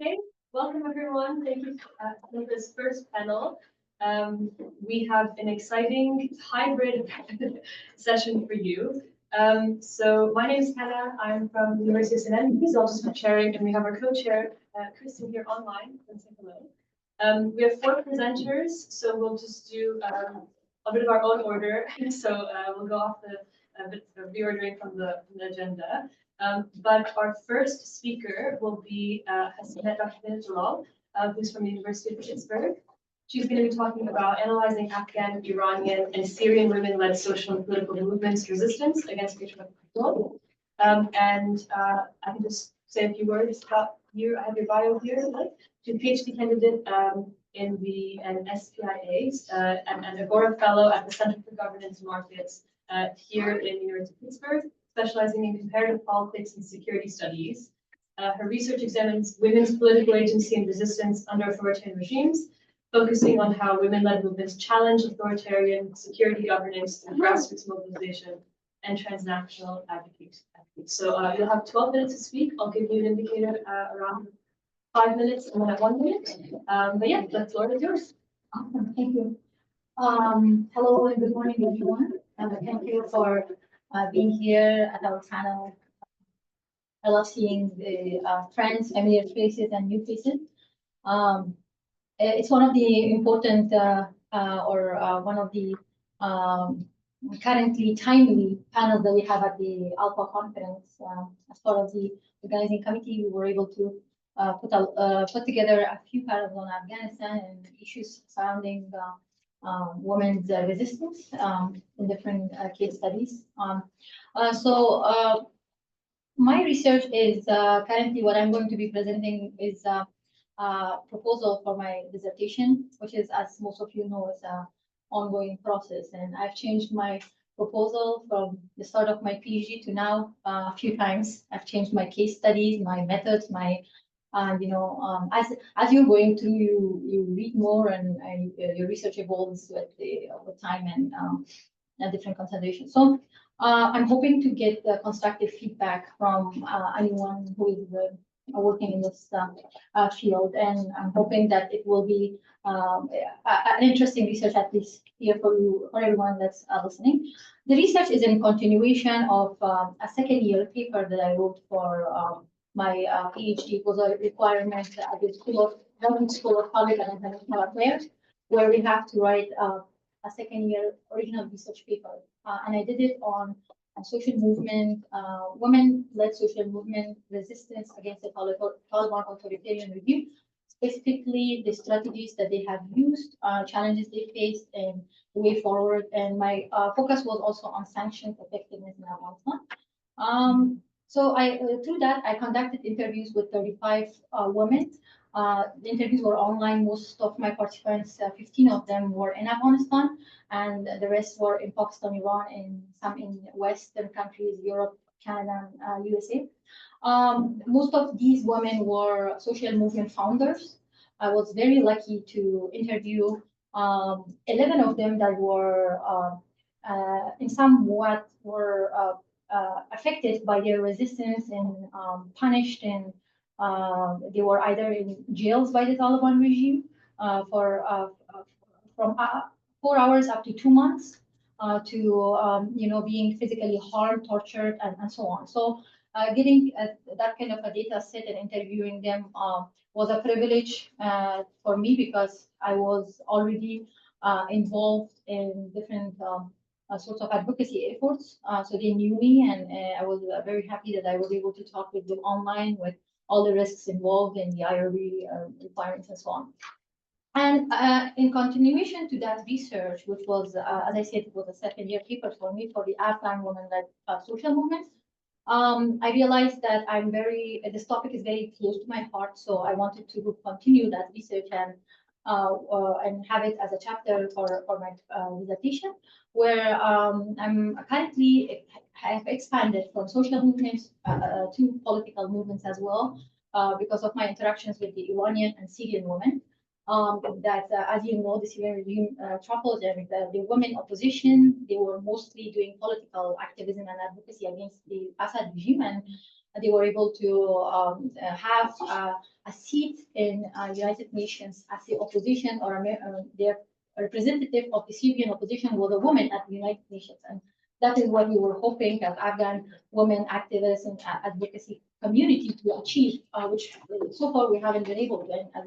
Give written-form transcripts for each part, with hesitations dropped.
Okay, welcome everyone. Thank you for this first panel. We have an exciting hybrid session for you. So my name is Hannah. I'm from the University of St. Andrews. I'll just be chairing, and we have our co-chair, Kristen, here online. Let's say hello. We have 4 presenters, so we'll just do a bit of our own order. So we'll go off a bit of reordering from the agenda. But our first speaker will be Dr. Jalal, who's from the University of Pittsburgh. She's going to be talking about analyzing Afghan, Iranian, and Syrian women-led social and political movements resistance against patriarchal control. I can just say a few words about you. I have your bio here. She's a PhD candidate in the SPIAs and an Agora Fellow at the Center for Governance Markets here in the University of Pittsburgh, specializing in comparative politics and security studies. Her research examines women's political agency and resistance under authoritarian regimes, focusing on how women-led movements challenge authoritarian security governance through grassroots mobilization and transnational advocacy. So you'll have 12 minutes to speak. I'll give you an indicator around 5 minutes and then at 1 minute. But yeah, the floor is yours. Awesome, thank you. Hello and good morning, everyone. Thank you for being here at our panel. I love seeing the friends, familiar faces, and new faces. It's one of the important one of the currently timely panels that we have at the ALPA conference. As part of the organizing committee, we were able to put together a few panels on Afghanistan and issues surrounding women's resistance in different case studies. My research is currently what I'm going to be presenting is a proposal for my dissertation, which is, as most of you know, is an ongoing process. And I've changed my proposal from the start of my PhD to now a few times. I've changed my case studies, my methods, my as you're going through, you read more and your research evolves with time and different considerations. So I'm hoping to get constructive feedback from anyone who is working in this field, and I'm hoping that it will be an interesting research, at least here for everyone that's listening. The research is in continuation of a second-year paper that I wrote for my PhD. It was a requirement at the London School of Public and International Affairs, where we have to write a second-year original research paper. And I did it on a social movement, women-led social movement resistance against the Taliban authoritarian regime, specifically the strategies that they have used, challenges they faced, and the way forward. And my focus was also on sanctions effectiveness in Afghanistan. So through that, I conducted interviews with 35 women. The interviews were online. Most of my participants, 15 of them were in Afghanistan, and the rest were in Pakistan, Iran, and some in Western countries, Europe, Canada, and USA. Most of these women were social movement founders. I was very lucky to interview 11 of them that were in somewhat were affected by their resistance and punished, and they were either in jails by the Taliban regime from 4 hours up to 2 months to being physically harmed, tortured, and so on. So getting that kind of a data set and interviewing them was a privilege for me, because I was already involved in different sorts of advocacy efforts. So they knew me, and I was very happy that I was able to talk with them online with all the risks involved in the IRB requirements and so on. And in continuation to that research, which was, as I said, it was a second-year paper for me for the Afghan women-led social movement, I realized that this topic is very close to my heart, so I wanted to continue that research and have it as a chapter for my dissertation, where I'm currently have expanded from social movements to political movements as well, because of my interactions with the Iranian and Syrian women. As you know, the Syrian regime toppled and the women opposition, they were mostly doing political activism and advocacy against the Assad regime. And they were able to have a seat in United Nations as the opposition or their representative of the Syrian opposition was a woman at the United Nations. And that is what we were hoping as Afghan women activists and advocacy community to achieve, which so far we haven't been able to. And as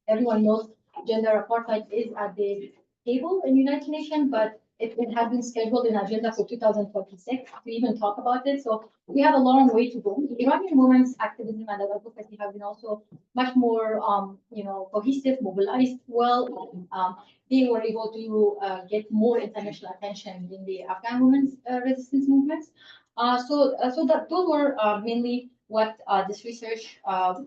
everyone knows, gender apartheid is at the table in United Nations, but it has been scheduled in agenda for 2026 to even talk about it. So we have a long way to go. Iranian women's activism and advocacy have been also much more, cohesive, mobilized. Well, they were able to get more international attention in the Afghan women's resistance movements. So that those were mainly what this research,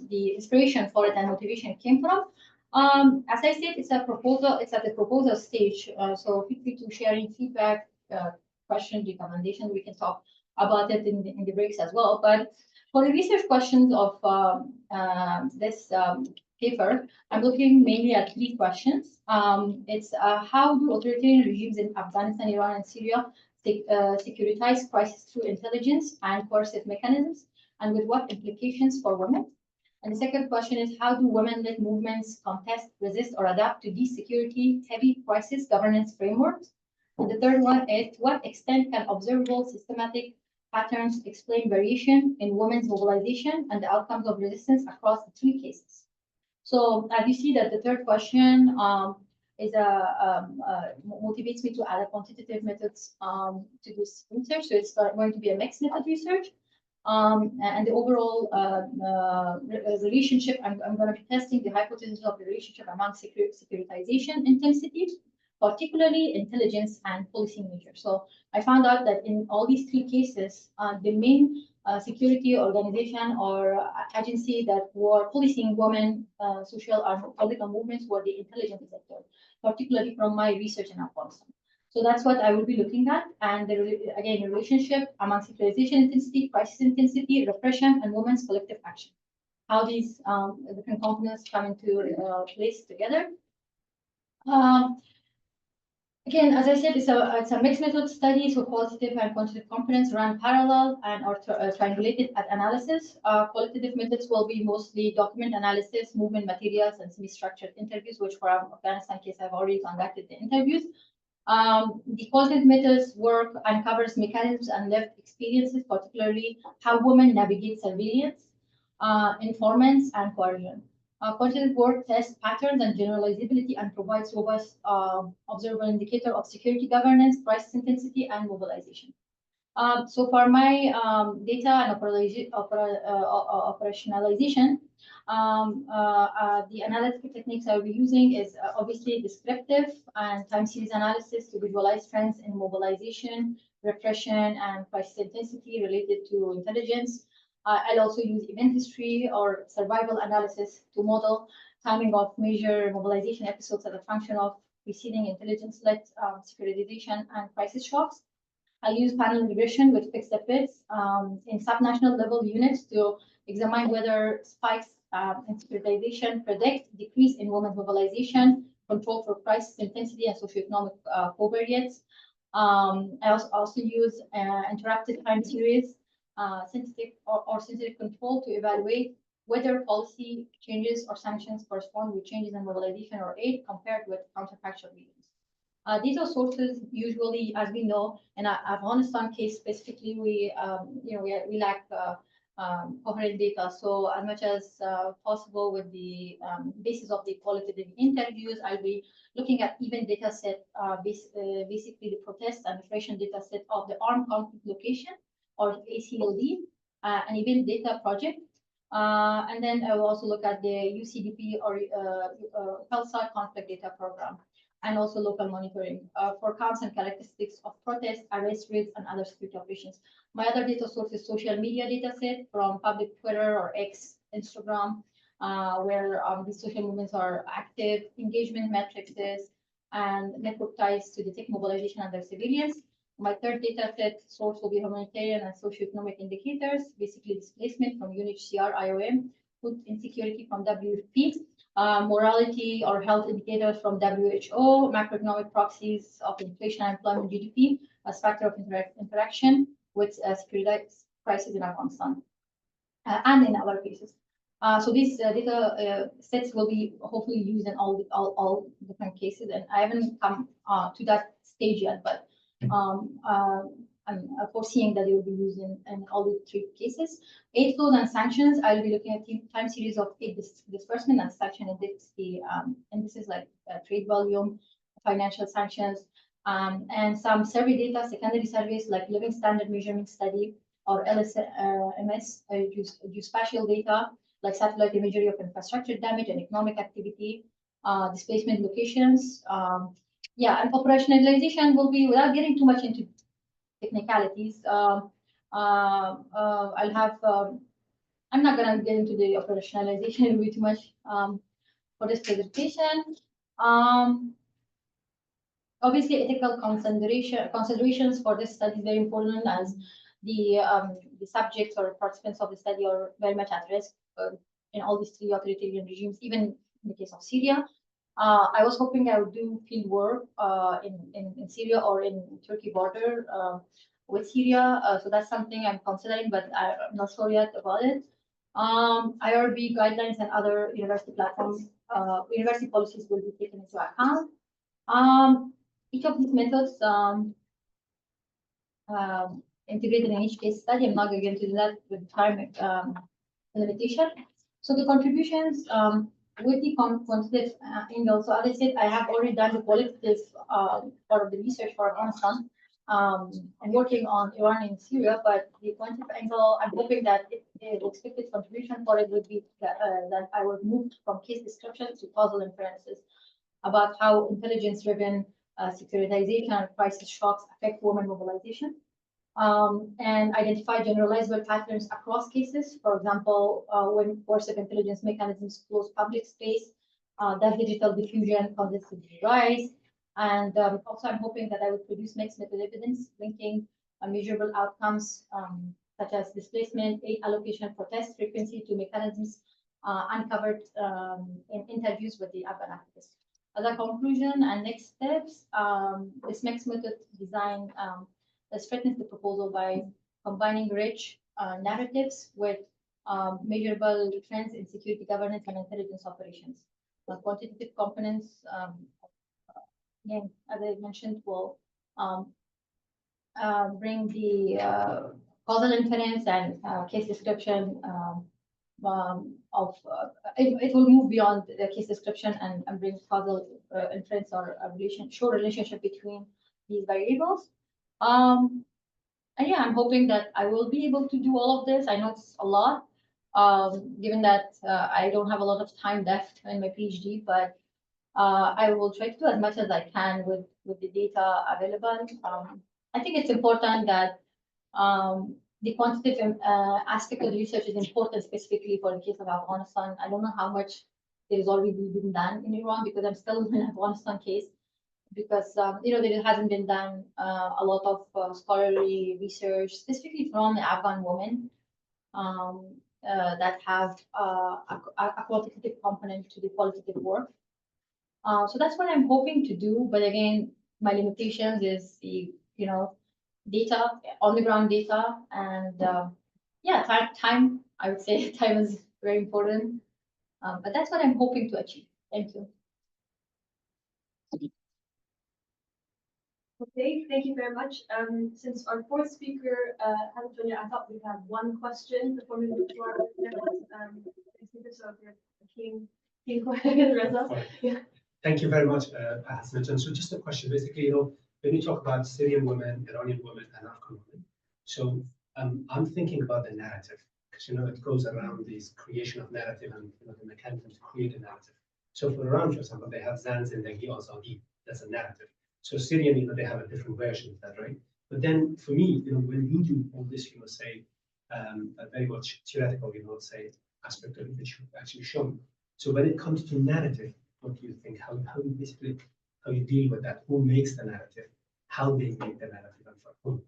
the inspiration for it and motivation came from. As I said, it's a proposal. It's at the proposal stage. So feel free to share any feedback, question, recommendation. We can talk about it in the breaks as well. But for the research questions of this paper, I'm looking mainly at three questions. It's how do authoritarian regimes in Afghanistan, Iran, and Syria securitize crisis through intelligence and coercive mechanisms, and with what implications for women? And the second question is, how do women-led movements contest, resist, or adapt to these security-heavy crisis governance frameworks? And the third one is, to what extent can observable systematic patterns explain variation in women's mobilization and the outcomes of resistance across the three cases? So as you see that the third question motivates me to add a quantitative methods to this research. So it's going to be a mixed method research. And the overall relationship, I'm going to be testing the hypothesis of the relationship among securitization intensity, particularly intelligence and policing measures. So I found out that in all these three cases, the main security organization or agency that were policing women, social and political movements were the intelligence sector, particularly from my research in Afghanistan. So that's what I will be looking at. And again, the relationship among secularization intensity, crisis intensity, repression, and women's collective action. How these different components come into place together. Again, as I said, it's a mixed method study, so qualitative and quantitative components run parallel and are triangulated at analysis. Qualitative methods will be mostly document analysis, movement materials, and semi-structured interviews, which for our Afghanistan case, I've already conducted the interviews. The qualitative methods work uncovers mechanisms and lived experiences, particularly how women navigate surveillance, informants, and coercion. Quantitative work tests patterns and generalizability and provides robust observable indicator of security governance, crisis intensity, and mobilization. So for my data and operationalization, the analytical techniques I will be using is obviously descriptive and time series analysis to visualize trends in mobilization, repression, and crisis intensity related to intelligence. I'll also use event history or survival analysis to model timing of major mobilization episodes as a function of preceding intelligence-led securitization and crisis shocks. I use panel regression with fixed effects in subnational level units to examine whether spikes in securitization predict decrease in women's mobilization, control for crisis intensity, and socioeconomic covariates. I also use interrupted time series, sensitive or sensitive control to evaluate whether policy changes or sanctions correspond with changes in mobilization or aid compared with counterfactual readings. These are sources usually, as we know, in our Afghanistan case specifically, we lack coherent data. So as much as possible with the basis of the qualitative interviews, I'll be looking at even data set, basically the protest and repression data set of the armed conflict location or ACLD, and even data project. And then I will also look at the UCDP or PELSA conflict data program, and also local monitoring for counts and characteristics of protests, arrest rates, and other security operations. My other data source is social media data set from public Twitter or X, Instagram, where these social movements are active, engagement metrics, and network ties to detect mobilization under civilians. My third data set source will be humanitarian and socioeconomic indicators, basically displacement from UNHCR, IOM, food insecurity from WFP, morality or health indicators from WHO, macroeconomic proxies of inflation and employment GDP as factor of interaction with security crisis in Afghanistan. and in our cases. So these data sets will be hopefully used in all different cases, and I haven't come to that stage yet, but I'm foreseeing that they will be used in all the three cases. Aid flows and sanctions, I'll be looking at time series of aid disbursement and sanction indexes, and this is like trade volume, financial sanctions, and some survey data, secondary surveys like living standard measurement study or LSMS, geospatial data like satellite imagery of infrastructure damage and economic activity, displacement locations. And operationalization will be, without getting too much into technicalities, I'll have, I'm not going to get into the operationalization, it will be too much for this presentation. Obviously, ethical considerations for this study is very important, as the subjects or participants of the study are very much at risk in all these three authoritarian regimes, even in the case of Syria. I was hoping I would do field work in Syria or in Turkey border with Syria. So that's something I'm considering, but I'm not sure yet about it. IRB guidelines and other university platforms, university policies will be taken into account. Each of these methods integrated in each case study. I'm not going to get into that with time limitation. So the contributions with the quantitative angle. So as I said, I have already done the qualitative part of the research for Afghanistan and working on Iran and Syria, but the quantitative angle, I'm hoping that the expected contribution for it would be that I would move from case descriptions to causal inferences about how intelligence-driven securitization and crisis shocks affect women mobilization, and identify generalizable patterns across cases. For example, when coercive intelligence mechanisms close public space, that digital diffusion causes the rise. And also, I'm hoping that I would produce mixed method evidence linking measurable outcomes such as displacement, aid allocation, protest frequency to mechanisms uncovered in interviews with the Afghan activists. As a conclusion and next steps, this mixed method design strengthens the proposal by combining rich narratives with measurable trends in security governance and intelligence operations. Quantitative components, again, as I mentioned, will bring the causal inference and case description it will move beyond the case description and bring causal inference or show relationship between these variables. And yeah, I'm hoping that I will be able to do all of this. I know it's a lot, given that I don't have a lot of time left in my PhD, but I will try to do as much as I can with the data available. I think it's important that the quantitative aspect of the research is important, specifically for the case of Afghanistan. I don't know how much there is already been done in Iran, because I'm still in an Afghanistan case, because there hasn't been done a lot of scholarly research, specifically from the Afghan women that have a quantitative component to the qualitative work. So that's what I'm hoping to do. But again, my limitations is the data, on the ground data, and time. I would say time is very important. But that's what I'm hoping to achieve. Thank you. Okay, thank you very much. Since our fourth speaker, Antonia, I thought we'd have one question before we move to our next speaker. So if you're keen, go ahead, Reza. Yeah. Thank you very much, Hassan. So just a question, basically, when you talk about Syrian women, Iranian women, and Afghan women, so I'm thinking about the narrative, because it goes around this creation of narrative and the mechanism to create a narrative. So for Iran, for example, they have Zanz and Dagi Azadi. That's a narrative. So Syrian, they have a different version of that, right? But then for me, when you do all this, say, a very much theoretical, say, aspect of it, which you've actually shown. So when it comes to narrative, what do you think? How you basically, how you deal with that? Who makes the narrative? How they make the narrative, and for whom?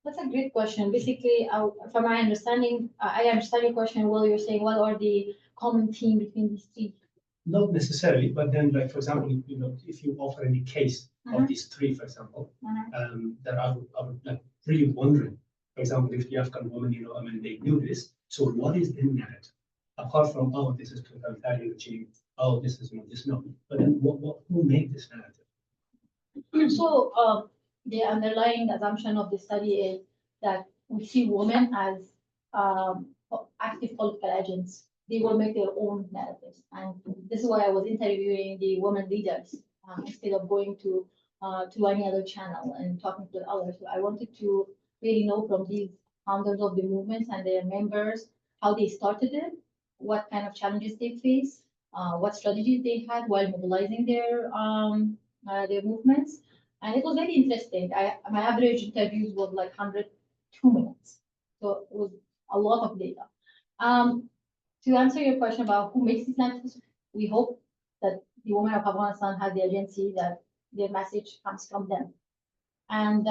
That's a great question. Basically, from my understanding, I understand your question. Well, you're saying what are the common theme between these three? Not necessarily, but then, like for example, if you offer any case of these three, for example, that I would like really wondering For example, if the Afghan women, they do this. So what is the narrative? Apart from, oh, this is totalitarian regime, oh, this is this, no. But then who made this narrative? So the underlying assumption of the study is that we see women as active political agents. They will make their own narratives, and this is why I was interviewing the women leaders instead of going to any other channel and talking to others. So I wanted to really know from these founders of the movements and their members how they started it, what kind of challenges they face, what strategies they had while mobilizing their movements. And it was very interesting. My average interviews was like 102 minutes. So it was a lot of data. To answer your question about who makes these narratives, we hope that the women of Afghanistan have the agency, that their message comes from them. And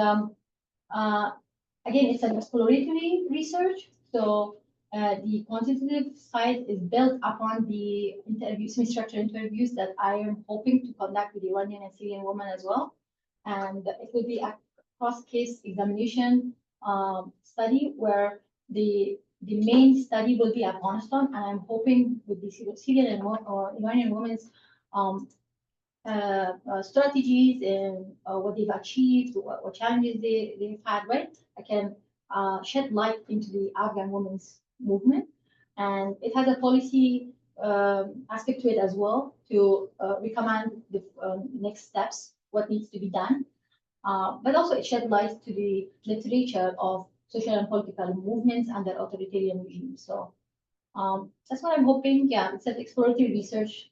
again, it's an exploratory research. So the quantitative side is built upon the interviews, semi-structured interviews that I am hoping to conduct with Iranian and Syrian women as well. And it will be a cross-case examination study where the main study will be Afghanistan, and I'm hoping with the Syrian and Iranian women's strategies and what they've achieved, what challenges they've had, right? I can shed light into the Afghan women's movement. And it has a policy aspect to it as well to recommend the next steps, what needs to be done. But also it shed light to the literature of social and political movements under authoritarian regimes. So that's what I'm hoping. Yeah, it's an exploratory research.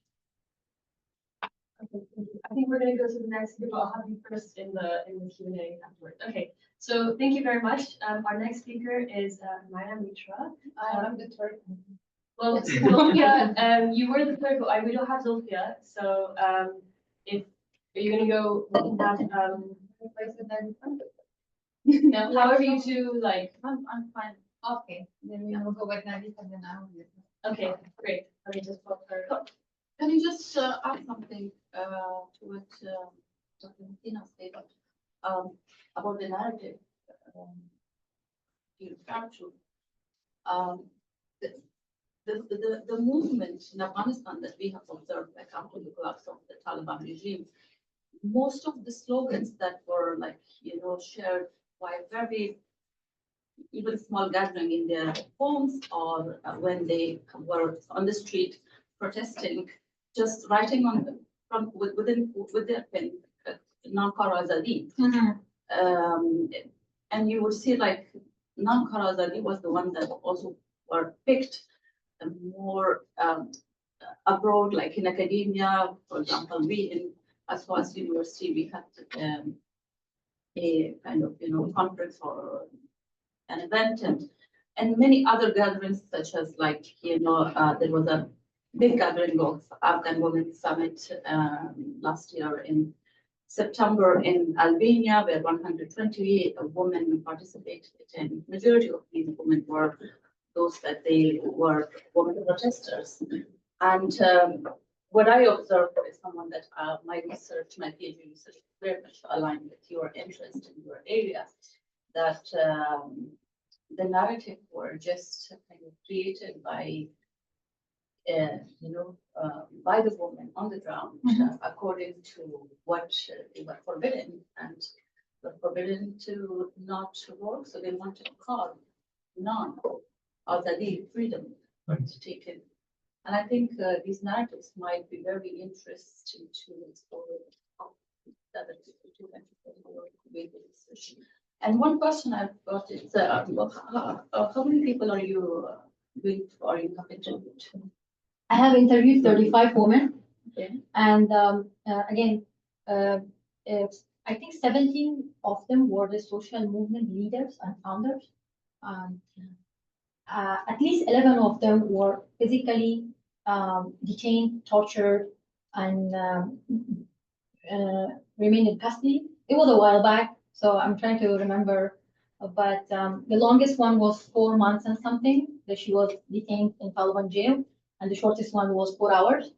Okay, I think we're going to go to the next group. I'll have you first in the Q&A afterwards. Okay, so thank you very much. Our next speaker is Maya Mitra. I'm the third. Well, Zulfia, you were the third, but we don't have Zulfia. So if you're going to go, we can have No, however you two like. I'm fine. Okay, then we will go with Nadif and then I will. Okay, great. Let me just pop her. Can you just add something to what Dr. Martina said about the narrative you referred to? The movement in Afghanistan that we have observed, like after the collapse of the Taliban regime, most of the slogans that were shared by very even small gathering in their homes or when they were on the street protesting, just writing on them with their pen, non-Kara Azadi. And you will see like non-Kara Azadi was the one that also were picked more abroad, like in academia. For example, we in Aswas University, we had a kind of conference or an event, and many other gatherings, such as like there was a big gathering of Afghan Women Summit last year in September in Albania, where 120 women participated, and majority of these women were those that they were women protesters. And what I observed is someone that my research, my PhD research, very much aligned with your interest in your area, that the narrative were just kind of created by, by the women on the ground, according to what they were forbidden, and were forbidden to not work. So they wanted to call none of the freedom to take it. And I think these narratives might be very interesting to explore other people too, with research. And one question I've got is, how many people are you have interviewed? I have interviewed 35 women. Okay. And again, I think 17 of them were the social movement leaders and founders. At least 11 of them were physically detained, tortured, and remained in custody. It was a while back, so I'm trying to remember. But the longest one was 4 months and something that she was detained in Taliban jail, and the shortest one was 4 hours.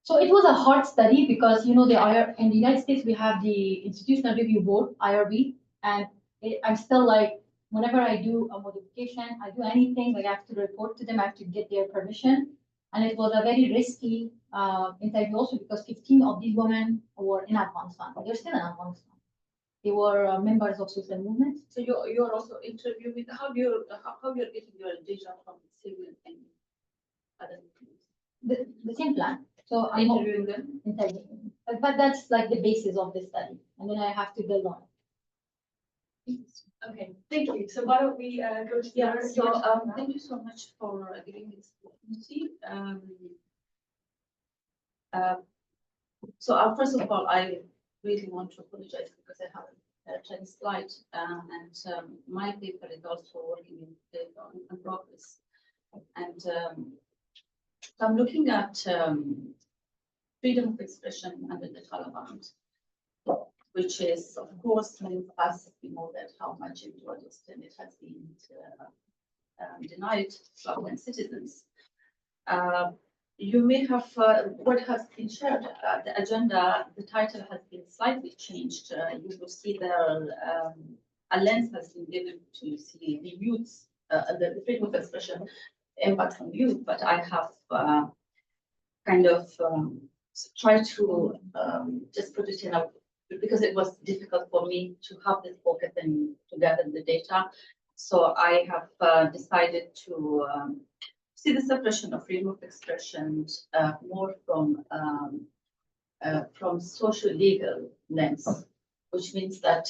So it was a hard study because in the United States we have the Institutional Review Board (IRB), and I'm still like whenever I do a modification, I do anything, like I have to report to them, I have to get their permission. And it was a very risky interview also because 15 of these women were in Afghanistan. They're still in Afghanistan. They were members of social movements. So you're also interviewing, how you're getting your data from civil and other things? The same plan. So I'm Interviewing them? interviewing. But that's like the basis of the study. And then I have to build on it. Okay, thank you. So why don't we go to Yeah, your- so your- thank you so much for giving this opportunity. So first of all, I really want to apologize because I haven't changed slide, and my paper is also working in progress. And so I'm looking at freedom of expression under the Taliban, which is, of course, many of us we know that how much and to what extent it has been denied to Afghan citizens. You may have what has been shared. The agenda, the title has been slightly changed. You will see there a lens has been given to see the youth, the freedom of expression impact on youth. But I have kind of tried to just put it in a, because it was difficult for me to have this focus and to gather the data. So I have decided to see the suppression of freedom of expression more from social legal lens, which means that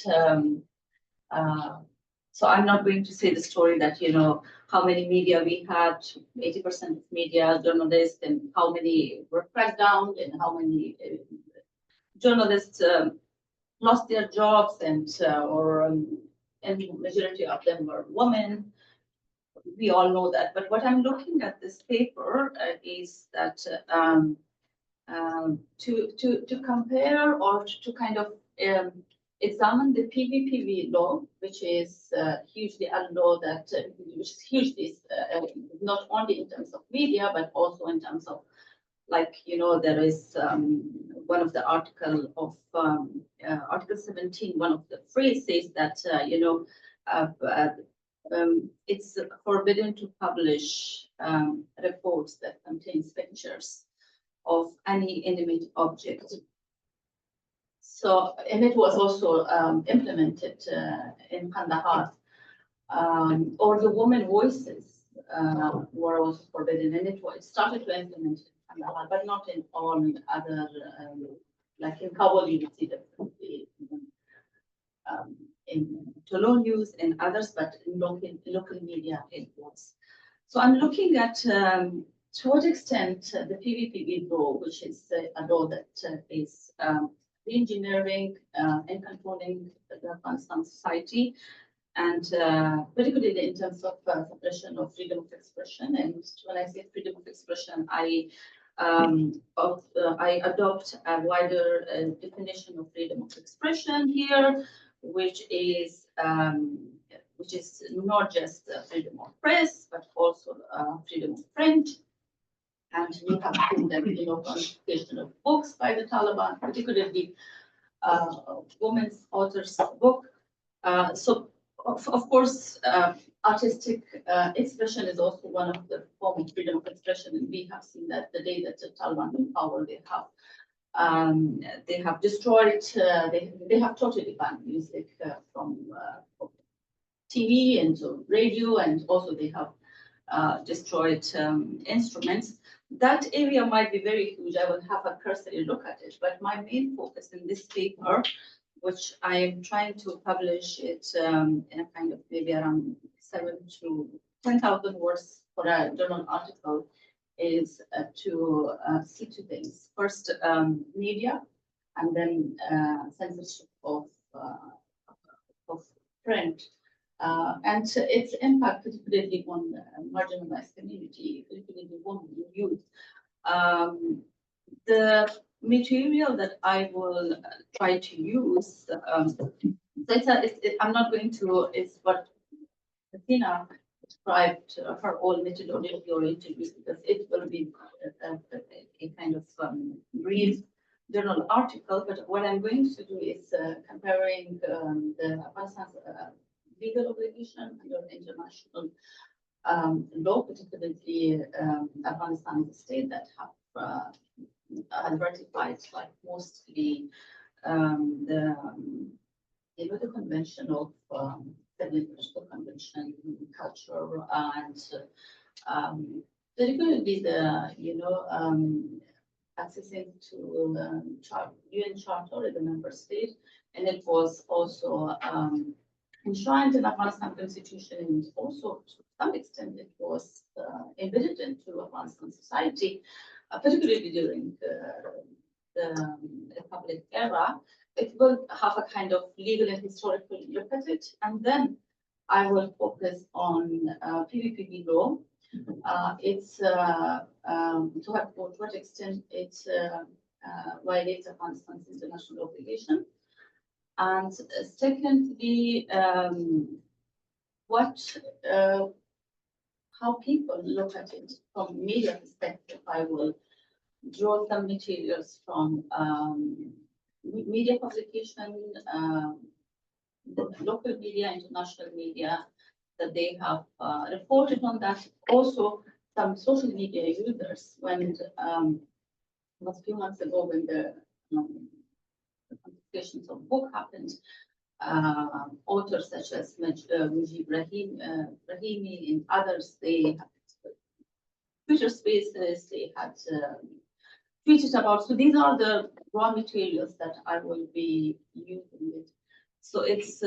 so I'm not going to say the story that, you know, how many media we had, 80% of media journalists, and how many were cracked down, and how many journalists lost their jobs, and majority of them were women. We all know that. But what I'm looking at this paper is that to compare or to kind of examine the PVPV law, which is hugely a law that which is hugely not only in terms of media but also in terms of, like, you know, there is one of the article of Article 17, one of the phrases that you know, it's forbidden to publish reports that contains pictures of any inanimate object. So, and it was also implemented in Kandahar, or the women voices were also forbidden, and it started to implement in Kandahar, but not in all other, like in Kabul, you would see differently, in Toulon News and others, but in local media it was. So I'm looking at to what extent the PVPV law, which is a law that is re-engineering and controlling the Afghanistan society, and particularly in terms of suppression of freedom of expression. And when I say freedom of expression, I adopt a wider definition of freedom of expression here, which is not just freedom of press, but also freedom of print. And you have seen that, you know, publication of books by the Taliban, particularly women's authors' book. So, of course, artistic expression is also one of the forms of freedom of expression, and we have seen that the day that the Taliban in power, they have destroyed, they have totally banned music from TV and radio, and also they have destroyed instruments. That area might be very huge. I will have a cursory look at it, but my main focus in this paper, which I am trying to publish it in a kind of maybe around 7,000 to 10,000 words for a journal article, is to see two things. First, media, and then censorship of print. And its impact, particularly on marginalized community, particularly women and youth. The material that I will try to use, I'm not going to, it's what Athena described her own methodology or interviews, because it will be a kind of brief journal article. But what I'm going to do is comparing the legal obligation under international law, particularly Afghanistan is a state that had ratified like mostly the the convention of the International Convention, culture, and particularly the accessing to UN Charter in the member state, and it was also enshrined in Afghanistan Constitution, and also to some extent it was embedded into Afghanistan society, particularly during the Republic era. It will have a kind of legal and historical look at it, and then I will focus on PVPB law. It's to what extent it violates Afghanistan's international obligation, and secondly, how people look at it from media perspective. I will draw some materials from media publication, local media, international media, that they have reported on that. Also, some social media users, when a few months ago, when the confiscations of book happened, authors such as Mujib Rahimi and others, they had Twitter spaces, they had tweeted about. So these are the raw materials that I will be using it. So it's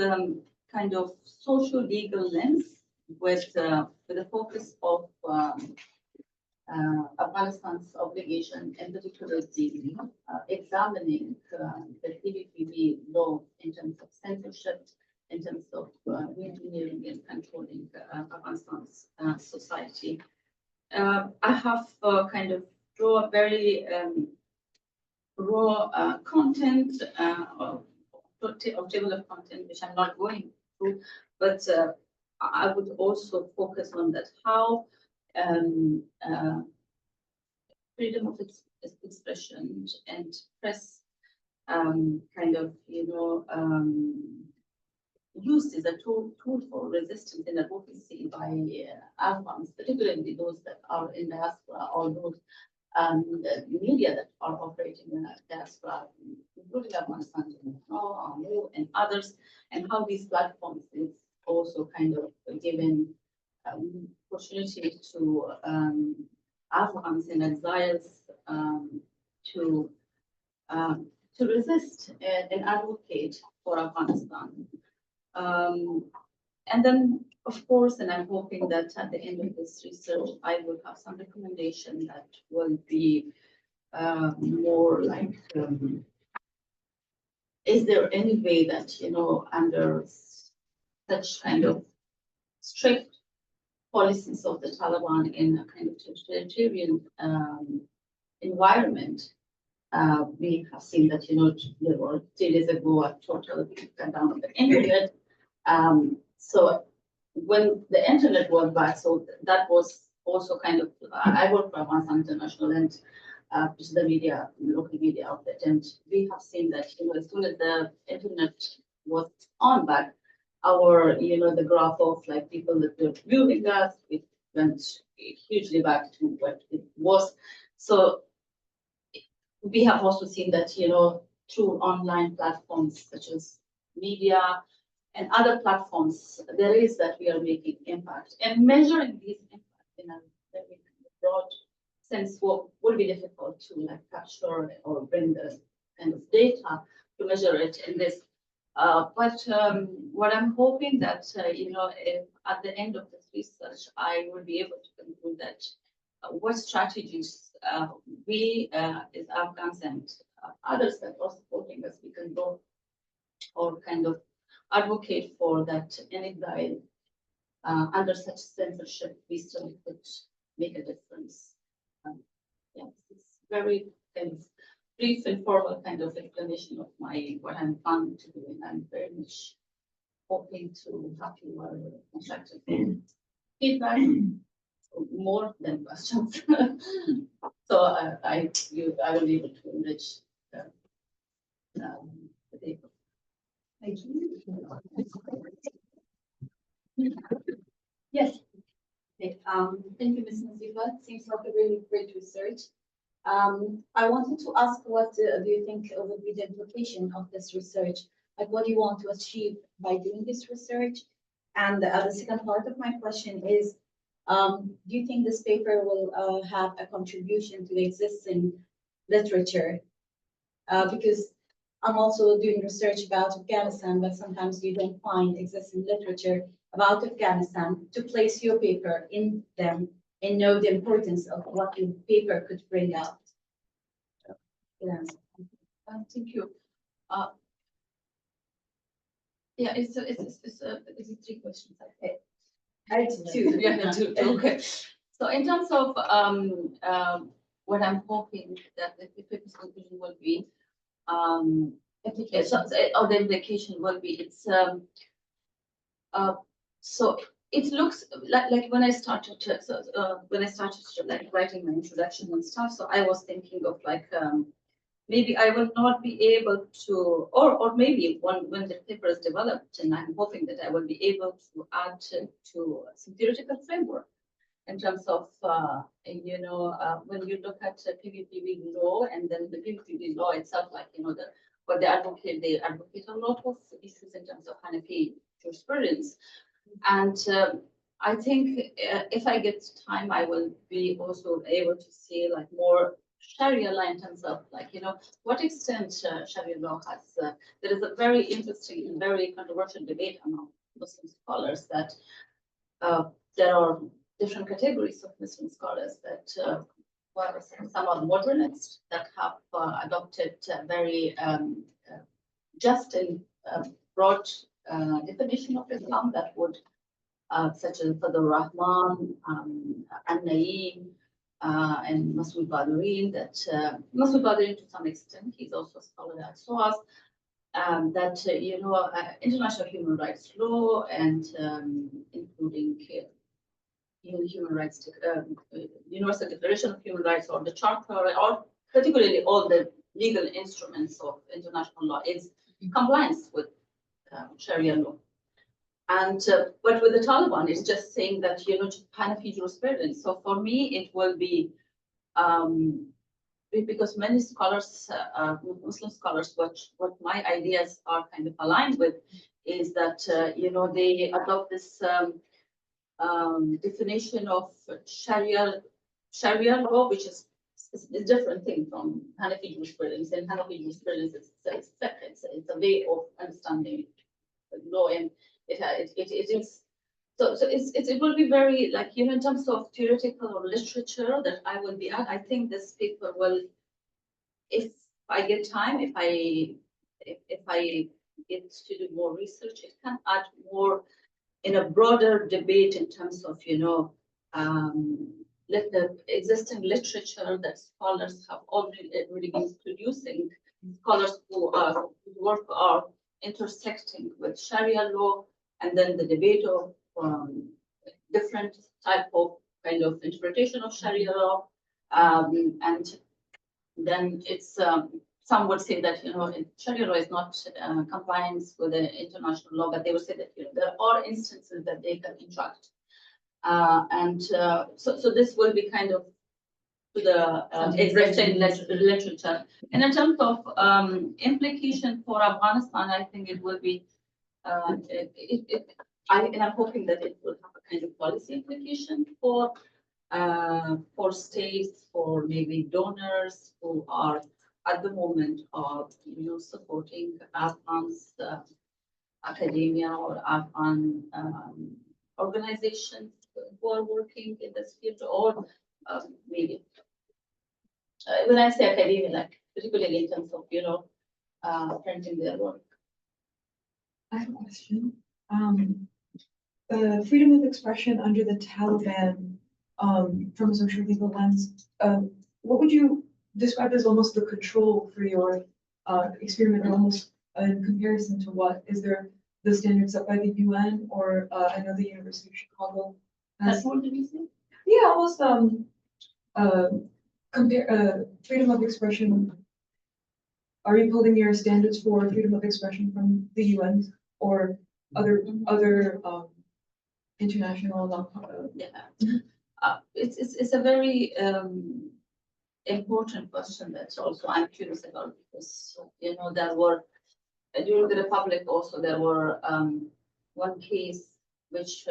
kind of social legal lens with a focus of Afghanistan's obligation, and particularly examining the PVPB law in terms of censorship, in terms of engineering and controlling Afghanistan's society. I have kind of draw a very raw content or table of content, which I'm not going through, but I would also focus on that how freedom of expression and press kind of used as a tool for resistance and advocacy by Afghans, particularly those that are in diaspora, or those the media that are operating in diaspora, including Afghanistan and others, and how these platforms is also kind of given opportunity to Afghans and exiles to resist and advocate for Afghanistan. And then, of course, and I'm hoping that at the end of this research, I will have some recommendation that will be more like, is there any way that, under such kind of strict policies of the Taliban in a kind of totalitarian environment, we have seen that, there were 3 days ago a total down of the internet. So when the internet was back, so that was also kind of, I work for Afghanistan International, and which is the media, local media outlet, and we have seen that, as soon as the internet was on back, our, the graph of like people that were viewing us, it went hugely back to what it was. So we have also seen that, through online platforms such as media and other platforms, there is that we are making impact, and measuring these impact in a very broad sense would be difficult to like capture or bring the kind of data to measure it in this. But what I'm hoping that, if at the end of this research, I will be able to conclude that what strategies we as Afghans and others that are supporting us, we can go or kind of advocate for that in exile under such censorship, we still could make a difference. Yeah, it's very kind of brief and formal kind of explanation of what I'm planning to do, and I'm very much hoping to have your constructive feedback, more than questions. So I will be able to enrich the paper. Thank you. Yes. Okay, thank you, Ms. Nazifa. It seems like a really great research. I wanted to ask what do you think would be the implication of this research? Like, what do you want to achieve by doing this research? And the second part of my question is, do you think this paper will have a contribution to the existing literature? Because I'm also doing research about Afghanistan, but sometimes you don't find existing literature about Afghanistan to place your paper in them and know the importance of what your paper could bring out. Yeah. Thank you. Yeah, it's three questions. Okay. I had two. Yeah, two. Okay. So in terms of what I'm hoping that the paper's conclusion will be, or the implication will be, it's so it looks like when I started like writing my introduction and stuff. So I was thinking of like maybe I will not be able to, or maybe when the paper is developed, and I'm hoping that I will be able to add to some theoretical framework in terms of when you look at PVPV law and then the PVPV law itself, like what they advocate a lot of issues in terms of Hanafi jurisprudence. And I think if I get time, I will be also able to see like more Sharia law in terms of like, what extent Sharia law has. There is a very interesting and very controversial debate among Muslim scholars that there are different categories of Muslim scholars that some are modernists that have adopted very just and broad definition of Islam that would, such as Fadl Rahman, An-Naim, and Masoud Badrin, that Masoud Badrin to some extent, he's also a scholar at SOAS, that international human rights law and including human rights, Universal Declaration of Human Rights or the Charter, or particularly all the legal instruments of international law is compliance with Sharia law. And but with the Taliban, it's just saying that Hanafi jurisprudence. So for me, it will be because many scholars, Muslim scholars, what my ideas are kind of aligned with, is that they adopt this definition of Sharia law, which is a different thing from Hanafi jurisprudence. And Hanafi jurisprudence is it's a way of understanding law, and it is so it will be very like in terms of theoretical or literature that I will be at. I think this paper will, if I get time, if I get to do more research, it can add more in a broader debate in terms of the existing literature that scholars have already been producing, scholars whose work are intersecting with Sharia law, and then the debate of different type of kind of interpretation of Sharia law, and then it's some would say that Sharia law is not compliance with the international law, but they would say that there are instances that they can interact, and so this will be kind of to the existing literature. And in terms of implication for Afghanistan, I think it will be I'm hoping that it will have a kind of policy implication for states, for maybe donors who are at the moment are supporting Afghan's academia or Afghan organizations who are working in this field, or maybe when I say academia, like particularly in terms of printing their work. I have a question. Freedom of expression under the Taliban, from a social legal lens, what would you describe as almost the control for your experiment, or almost in comparison to what? Is there the standards set by the UN, or I know the University of Chicago has? What did you say? Yeah, almost compare freedom of expression. Are you pulling your standards for freedom of expression from the UN or other international nonprofit? Yeah. It's a very important question that also I'm curious about because, you know, there were, during the Republic also, there were one case which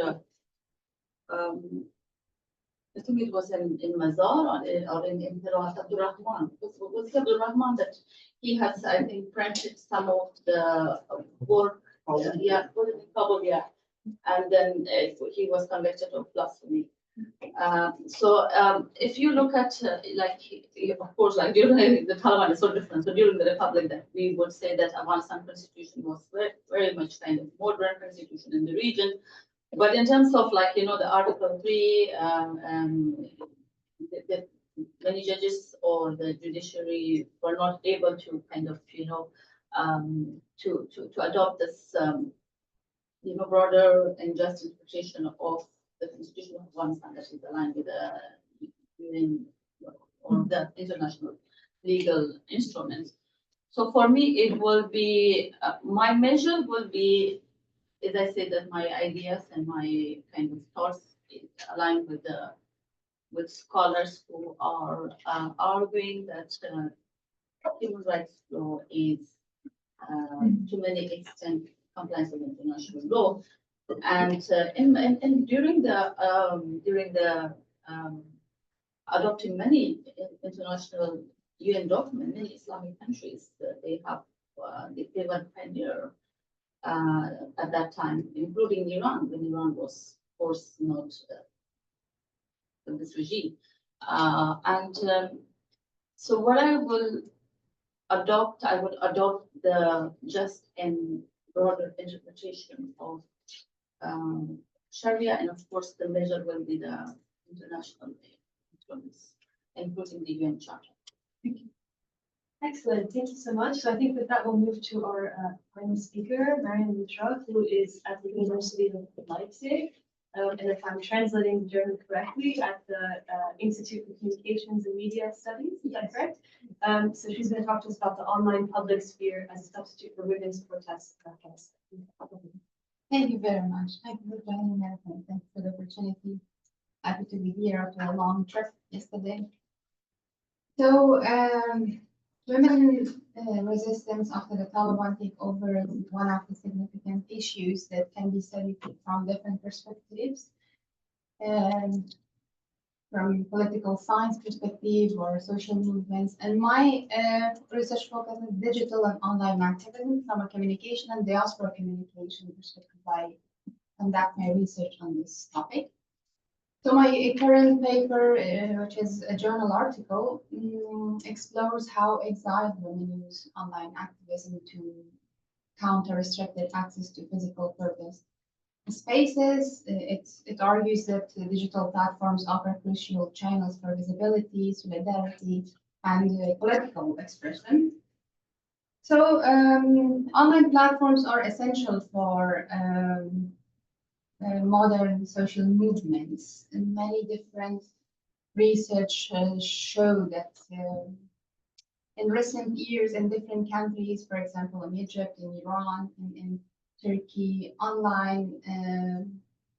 I think it was in Mazar or in Herat Abdul Rahman. Was it Abdul Rahman that he has, I think, printed some of the work, yeah, probably, yeah. And then he was convicted of blasphemy. If you look at of course, like during the Taliban is so different. So during the Republic, that we would say that Afghanistan constitution was very, very much kind of modern constitution in the region. But in terms of like, you know, the Article 3, the many judges or the judiciary were not able to kind of, you know, to adopt this, you know, broader and just interpretation of the constitution of Afghanistan that is aligned with the UN or the international legal instruments. So for me, it will be, my measure will be, as I say, that my ideas and my kind of thoughts is aligned with scholars who are arguing that human rights law is to many extent compliance with international law, and during the adopting many international UN documents, many Islamic countries they have they were pioneer at that time, including Iran, when Iran was, of course, not this regime. So what I would adopt the just and broader interpretation of Sharia, and of course, the measure will be the international instruments, including the UN Charter. Excellent, thank you so much. So I think that we'll move to our final speaker, Mariam Lutra, who is at the University of Leipzig. And if I'm translating the German correctly, at the Institute for Communications and Media Studies, is that correct? So she's going to talk to us about the online public sphere as a substitute for women's protests in Afghanistan. Thank you very much. Thank you for joining us and thanks for the opportunity. Happy to be here after a long trip yesterday. So, women resistance after the Taliban takeover is one of the significant issues that can be studied from different perspectives. From political science perspective or social movements. And my research focuses on digital and online activism from a communication and diaspora communication perspective. I conduct my research on this topic. So my current paper, which is a journal article, explores how exiled women use online activism to counter restricted access to physical protest spaces. It argues that digital platforms offer crucial channels for visibility, solidarity, and political expression. So online platforms are essential for modern social movements, and many different research show that in recent years in different countries, for example, in Egypt, in Iran, in Turkey, online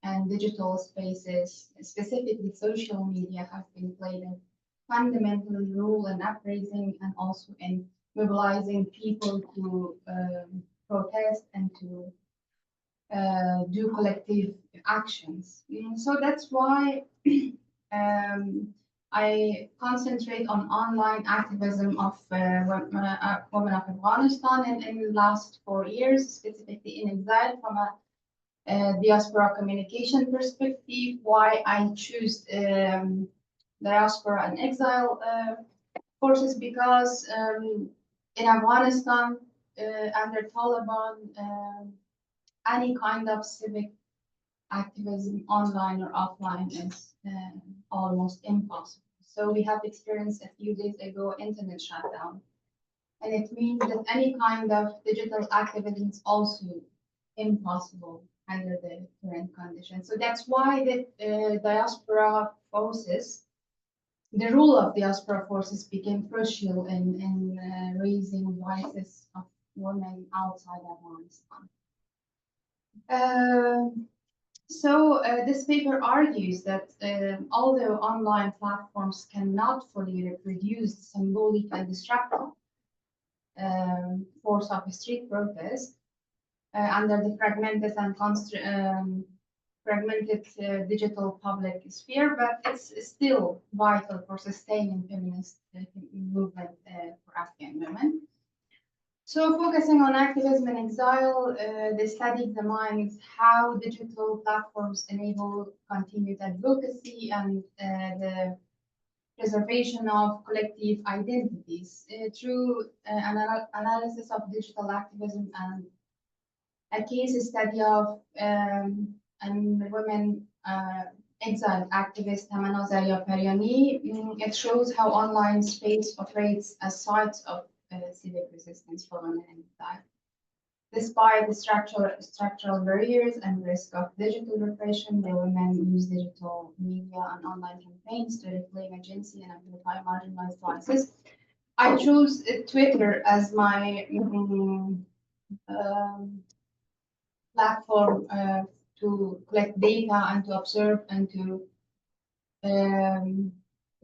and digital spaces, specifically social media, have been played a fundamental role in upraising and also in mobilizing people to protest and to do collective actions. So that's why I concentrate on online activism of women of Afghanistan in the last 4 years, specifically in exile from a diaspora communication perspective. Why I choose diaspora and exile forces, because in Afghanistan under Taliban, any kind of civic activism, online or offline, is almost impossible. So we have experienced a few days ago internet shutdown, and it means that any kind of digital activism is also impossible under the current conditions. So that's why the diaspora forces, the role of diaspora forces became crucial in raising voices of women outside Afghanistan. So this paper argues that although online platforms cannot fully reproduce the symbolic and destructive force of street protest under the fragmented and fragmented digital public sphere, but it's still vital for sustaining feminist movement for Afghan women. So focusing on activism in exile, the study examines how digital platforms enable continued advocacy and the preservation of collective identities through analysis of digital activism and a case study of women exiled activist Hamana Zaria Periani. It shows how online space operates as sites of civic resistance for women in exile. Despite the structural barriers and risk of digital repression, the women use digital media and online campaigns to reclaim agency and amplify marginalized voices. I chose Twitter as my platform to collect data and to observe and to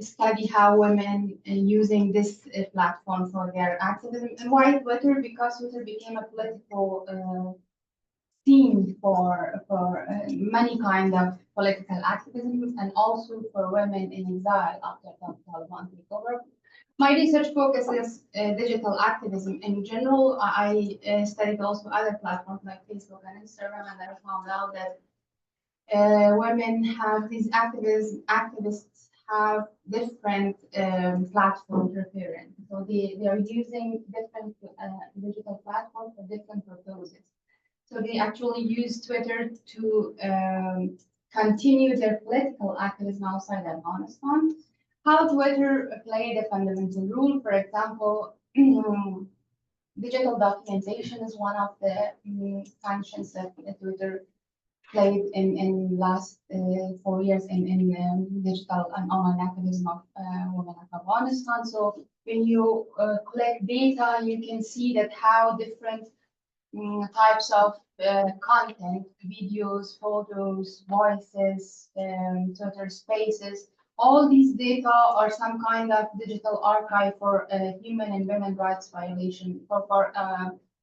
study how women using this platform for their activism. And why Twitter? Because Twitter became a political scene for many kind of political activism and also for women in exile after the Taliban takeover. My research focuses digital activism in general. I studied also other platforms like Facebook and Instagram, and I found out that women have these activists have different platform preference. So they are using different digital platforms for different purposes. So they actually use Twitter to continue their political activism outside Afghanistan. How Twitter played a fundamental role, for example, digital documentation is one of the functions that Twitter played in last 4 years in digital and online activism of women of Afghanistan. So when you collect data, you can see that how different types of content, videos, photos, voices, Twitter spaces, all these data are some kind of digital archive for human and women rights violation, for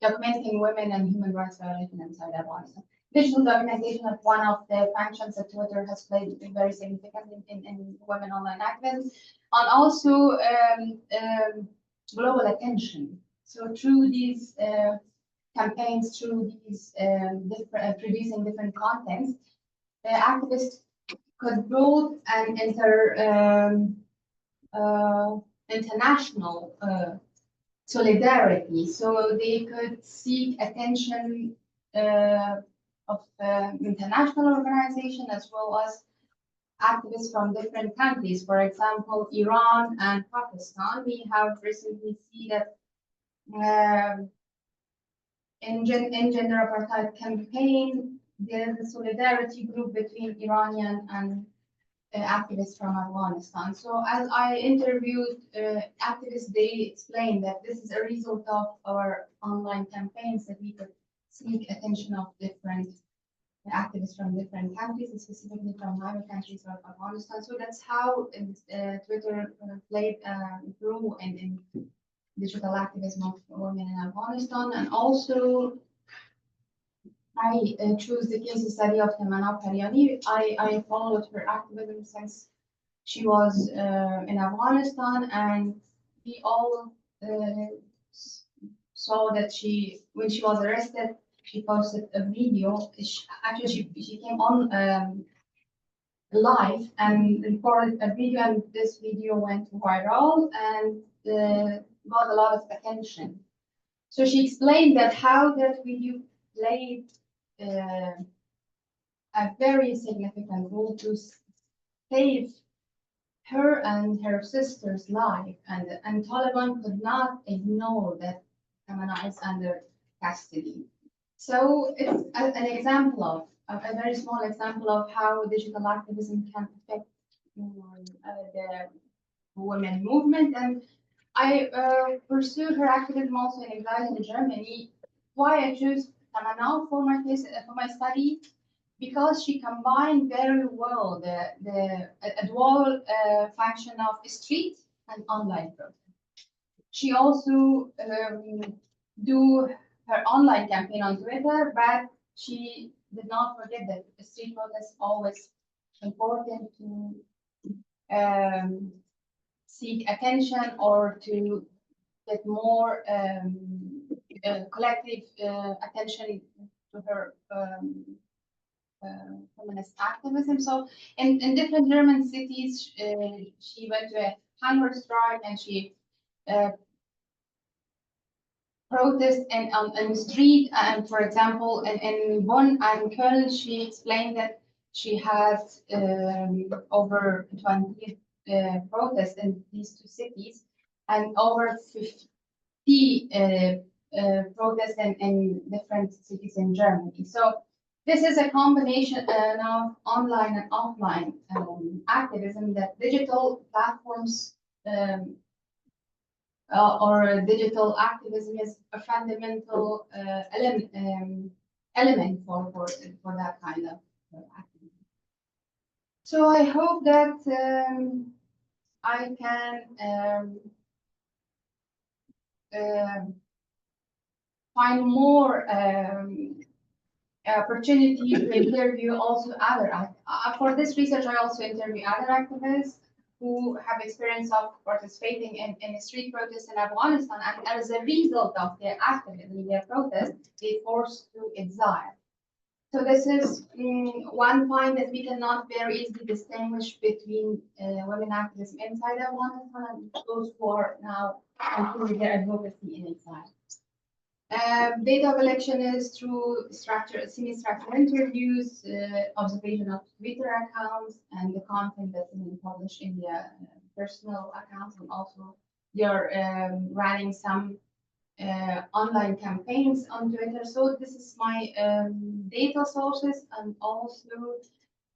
documenting women and human rights violation inside Afghanistan. Digital documentation is one of the functions that Twitter has played very significant in women online activism, and also global attention. So through these campaigns, through these producing different contents, the activists could build an international solidarity. So they could seek attention of international organization as well as activists from different countries. For example, Iran and Pakistan. We have recently seen that in gender apartheid campaign, there's a solidarity group between Iranian and activists from Afghanistan. So as I interviewed activists, they explained that this is a result of our online campaigns that we could seek attention of different activists from different countries, and specifically from neighbor countries of Afghanistan. So that's how Twitter played a role in digital activism of women in Afghanistan. And also I chose the case study of Hamana Periani. I followed her activism since she was in Afghanistan, and we all saw that when she was arrested, she posted a video. She came on live and recorded a video, and this video went viral and got a lot of attention. So she explained that how that video played a very significant role to save her and her sister's life, and Taliban could not ignore that Amana is under custody. So it's an example of a very small example of how digital activism can affect the women movement. And I pursued her activism also in exile in Germany. Why I chose Amana for my study? because she combined very well a dual function of street and online protest. She also do her online campaign on Twitter, but she did not forget that the street protest always important to seek attention or to get more collective attention to her feminist activism. So in different German cities, she went to a hunger strike and she protest on the street. And for example, in Bonn and Köln, she explained that she has over 20 protests in these two cities and over 50 protests in different cities in Germany. So this is a combination of online and offline activism that digital platforms or digital activism is a fundamental element for that kind of activism. So I hope that I can find more opportunity to interview also other. For this research, I also interview other activists who have experience of participating in street protests in Afghanistan, and as a result of their activism, their protest, they forced to exile. So this is one point that we cannot very easily distinguish between women activism inside Afghanistan and those who are now continuing their advocacy in exile. Data collection is through semi-structured interviews, observation of Twitter accounts, and the content that's been published in the personal accounts, and also you're running some online campaigns on Twitter. So this is my data sources, and also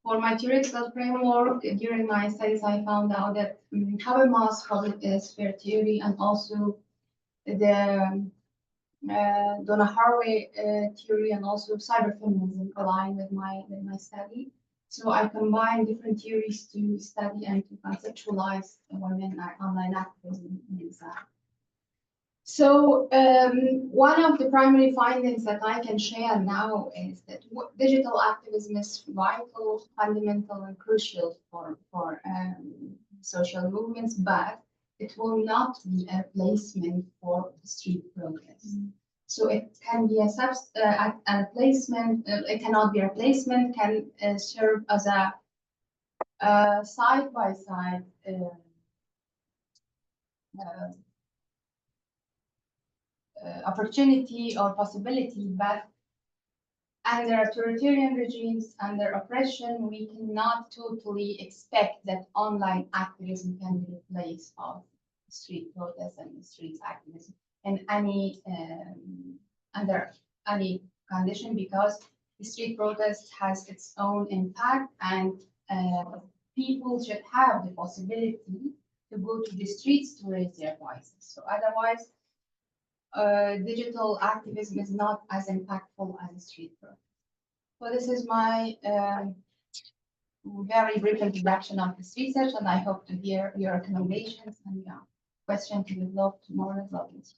for my theoretical framework, during my studies, I found out that Habermas public sphere theory and also the Donna Haraway theory and also cyberfeminism align with my study. So I combine different theories to study and to conceptualize women online activism in exile. So one of the primary findings that I can share now is that digital activism is vital, fundamental, and crucial for social movements, but it will not be a replacement for street protests. So it can be a replacement. It cannot be a replacement. Can serve as a side-by-side opportunity or possibility, but under authoritarian regimes, under oppression, we cannot totally expect that online activism can be replaced of street protests and street activism in any under any condition, because the street protest has its own impact, and people should have the possibility to go to the streets to raise their voices. So otherwise, digital activism is not as impactful as a street protest. So this is my very brief introduction of this research, and I hope to hear your recommendations and questions to develop more results.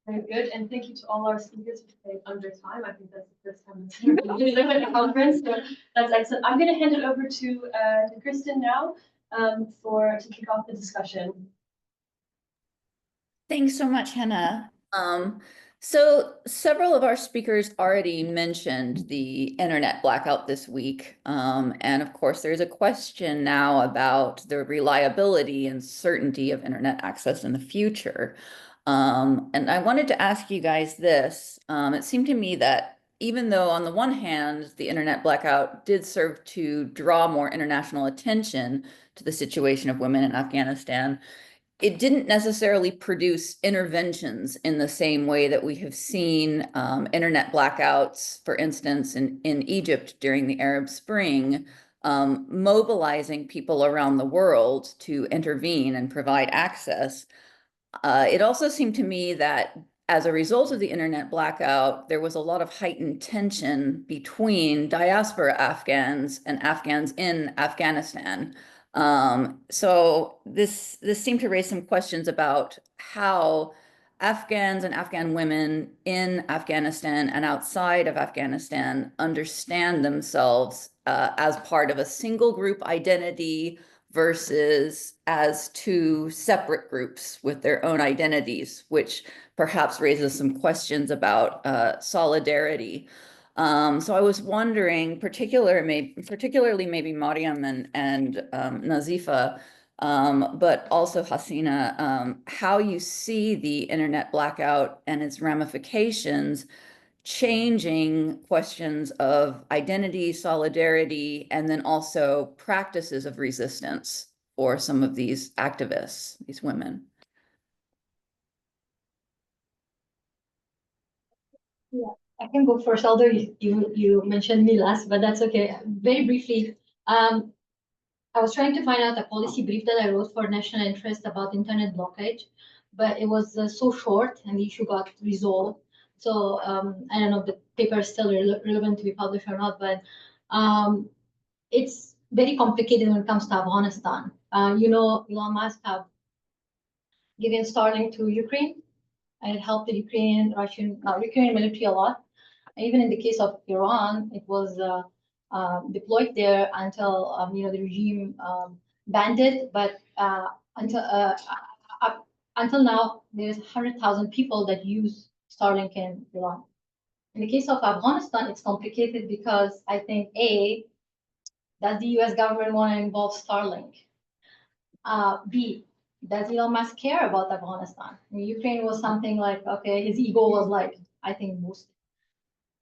Very good, and thank you to all our speakers who stayed under time. I think that's the first time it's at the conference, so that's excellent. I'm going to hand it over to Kristen now to kick off the discussion. Thanks so much, Hannah. So several of our speakers already mentioned the internet blackout this week. And of course, there's a question now about the reliability and certainty of internet access in the future. And I wanted to ask you guys this. It seemed to me that even though on the one hand, the internet blackout did serve to draw more international attention to the situation of women in Afghanistan, it didn't necessarily produce interventions in the same way that we have seen internet blackouts, for instance, in Egypt during the Arab Spring, mobilizing people around the world to intervene and provide access. It also seemed to me that as a result of the internet blackout, there was a lot of heightened tension between diaspora Afghans and Afghans in Afghanistan. So this seemed to raise some questions about how Afghans and Afghan women in Afghanistan and outside of Afghanistan understand themselves as part of a single group identity versus as two separate groups with their own identities, which perhaps raises some questions about solidarity. So I was wondering, particularly maybe Mariam and Nazifa, but also Hasina, how you see the internet blackout and its ramifications changing questions of identity, solidarity, and then also practices of resistance for some of these activists, these women. Yeah, I can go first, although you mentioned me last, but that's okay. Very briefly, I was trying to find out a policy brief that I wrote for national interest about internet blockage, but it was so short and the issue got resolved. So I don't know if the paper is still relevant to be published or not, but it's very complicated when it comes to Afghanistan. Elon Musk have given Starlink to Ukraine, and it helped the Ukrainian military a lot. Even in the case of Iran, it was deployed there until the regime banned it. But until now, there's 100,000 people that use Starlink in Iran. In the case of Afghanistan, it's complicated because I think does the U.S. government want to involve Starlink? B, does Elon Musk care about Afghanistan? Ukraine was something like, okay, his ego was like, I think, boosted.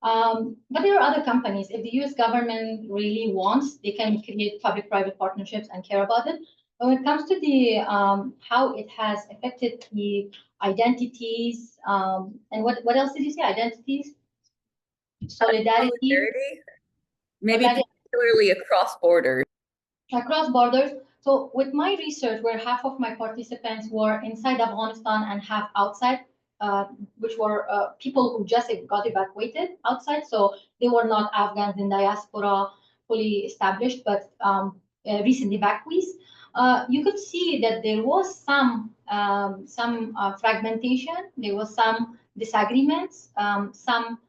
But there are other companies. If the US government really wants, they can create public-private partnerships and care about it. But when it comes to the how it has affected the identities, and what else did you say? Identities, solidarity. Maybe particularly across borders. Across borders. So with my research, where half of my participants were inside Afghanistan and half outside, which were people who just got evacuated outside. So they were not Afghans in diaspora, fully established, but recent evacuees. You could see that there was some fragmentation. There was some disagreements, some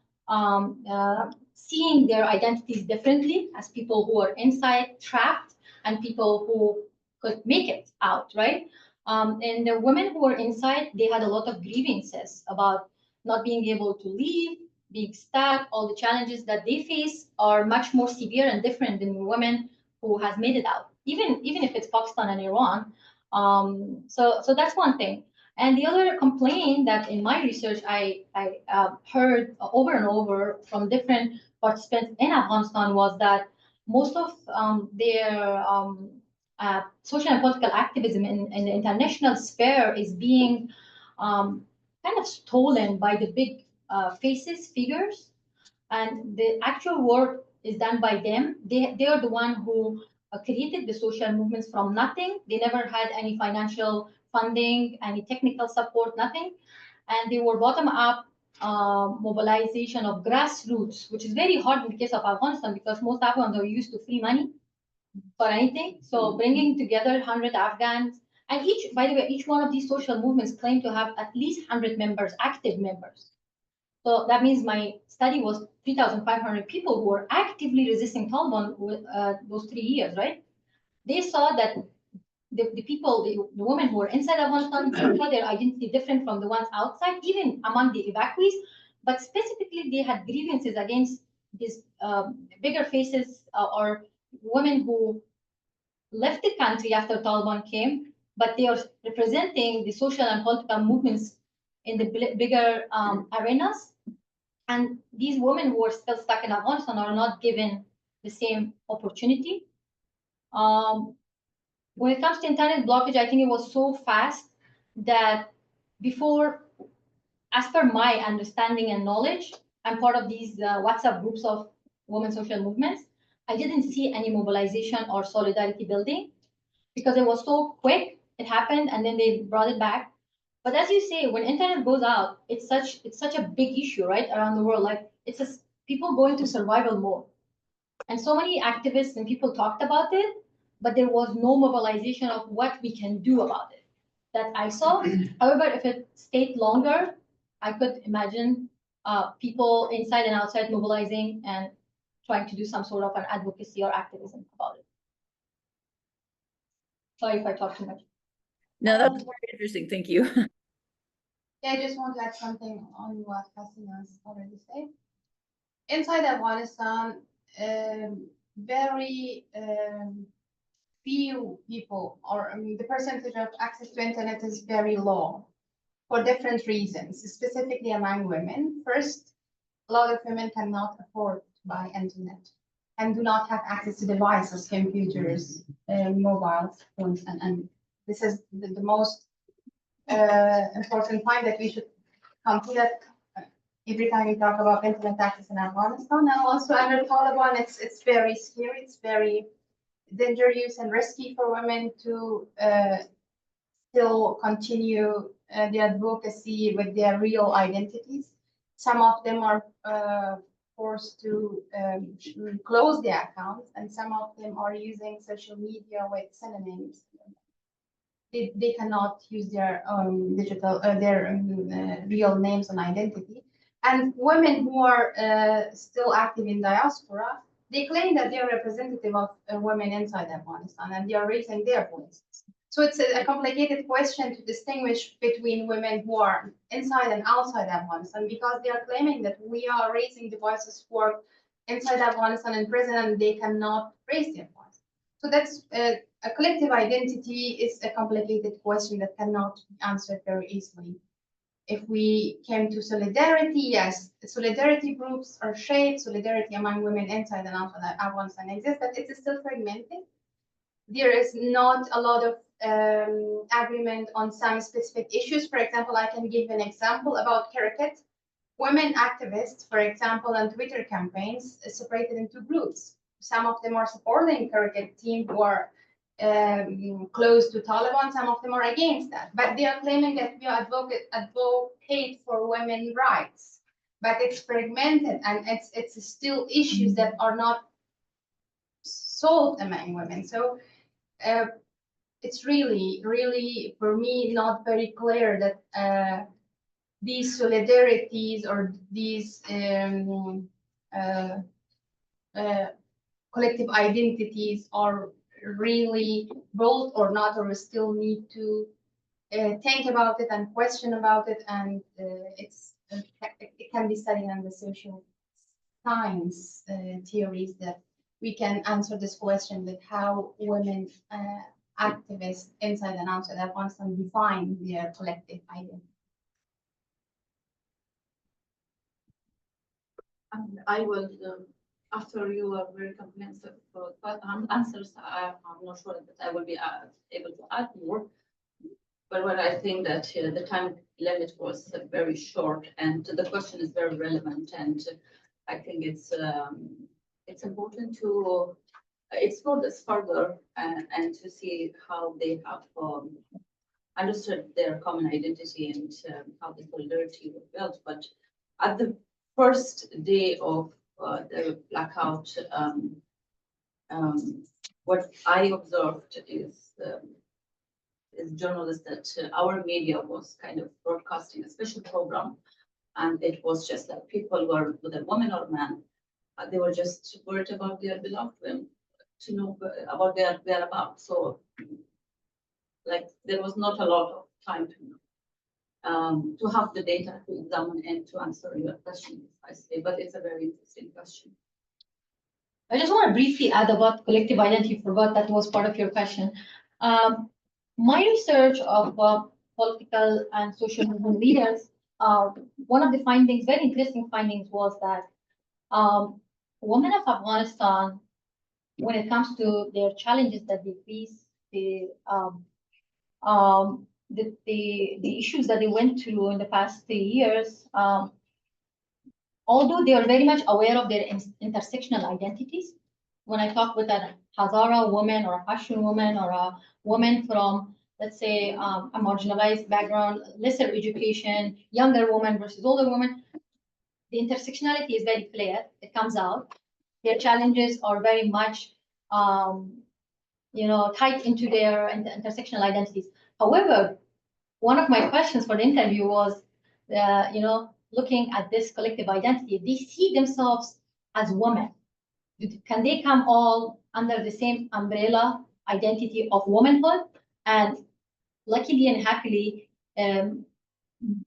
seeing their identities differently as people who are inside trapped and people who could make it out, right? And the women who were inside, they had a lot of grievances about not being able to leave, being stuck. All the challenges that they face are much more severe and different than women who has made it out, even if it's Pakistan and Iran. So that's one thing. And the other complaint that in my research I heard over and over from different participants in Afghanistan was that most of their social and political activism in the international sphere is being kind of stolen by the big figures, and the actual work is done by them. They are the one who created the social movements from nothing. They never had any financial funding, any technical support, nothing. And they were bottom up mobilization of grassroots, which is very hard in the case of Afghanistan because most Afghans are used to free money for anything. So bringing together 100 Afghans, and by the way, each one of these social movements claim to have at least 100 members, active members. So that means my study was 3,500 people who were actively resisting Taliban with those 3 years, right? They saw that the people, the women who were inside Afghanistan, saw their identity different from the ones outside, even among the evacuees. But specifically, they had grievances against these bigger faces or women who left the country after Taliban came, but they are representing the social and political movements in the bigger arenas. And these women who are still stuck in Afghanistan are not given the same opportunity. When it comes to internet blockage, I think it was so fast that before, as per my understanding and knowledge, I'm part of these WhatsApp groups of women social movements. I didn't see any mobilization or solidarity building because it was so quick. It happened and then they brought it back. But as you say, when internet goes out, it's such a big issue, right, around the world. Like it's just people go into survival mode. And so many activists and people talked about it, but there was no mobilization of what we can do about it that I saw. However, if it stayed longer, I could imagine people inside and outside mobilizing and trying to do some sort of an advocacy or activism about it. Sorry if I talk too much. No, that's very interesting. Thank you. Yeah, I just want to add something on what Hasina's already said. Inside Afghanistan, very few people, or I mean, the percentage of access to internet is very low for different reasons, specifically among women. First, a lot of women cannot afford to buy internet and do not have access to devices, computers, mobile phones, and this is the most important point that we should come to that every time we talk about internet access in Afghanistan. And also under Taliban, it's very scary, it's very dangerous and risky for women to still continue the advocacy with their real identities. Some of them are forced to close their accounts, and some of them are using social media with synonyms. They cannot use their digital, real names and identity. And women who are still active in diaspora, they claim that they are representative of women inside Afghanistan, and they are raising their voices. So it's a complicated question to distinguish between women who are inside and outside Afghanistan, because they are claiming that we are raising the voices for inside Afghanistan in prison, and they cannot raise their voice. So that's a collective identity is a complicated question that cannot be answered very easily. If we came to solidarity, yes, solidarity groups are shaped, solidarity among women inside and outside Afghanistan exists, but it is still fragmented. There is not a lot of agreement on some specific issues. For example, I can give an example about cricket. Women activists, for example, on Twitter campaigns separated into groups. Some of them are supporting cricket team who are close to Taliban, some of them are against that, but they are claiming that we advocate for women's rights, but it's fragmented and it's still issues that are not solved among women. So it's really for me not very clear that these solidarities or these collective identities are really bold or not, or we still need to think about it and question about it, and it can be studied under social science theories that we can answer this question with how women activists inside and outside Afghanistan define their collective identity. And I will, after you are very comprehensive answers, I'm not sure that I will be able to add more. But what I think that the time limit was very short, and the question is very relevant, and I think it's important to explore this further and to see how they have understood their common identity and how the solidarity was built. But at the first day of the blackout, what I observed is journalists that our media was kind of broadcasting a special program, and it was just that people were, whether woman or man, they were just worried about their beloved women, to know about their whereabouts. So, like, there was not a lot of time to have the data to examine and to answer your question precisely, but it's a very interesting question. I just want to briefly add about collective identity. Forgot that was part of your question. My research of political and social movement leaders, one of the findings, very interesting findings, was that women of Afghanistan, when it comes to their challenges that they face, the issues that they went through in the past 3 years, although they are very much aware of their intersectional identities. When I talk with a Hazara woman or a Pashtun woman or a woman from let's say, a marginalized background, lesser education, younger women versus older women, the intersectionality is very clear. It comes out. Their challenges are very much, tied into their intersectional identities. However, one of my questions for the interview was, looking at this collective identity, they see themselves as women. Can they come all under the same umbrella identity of womanhood? And luckily and happily,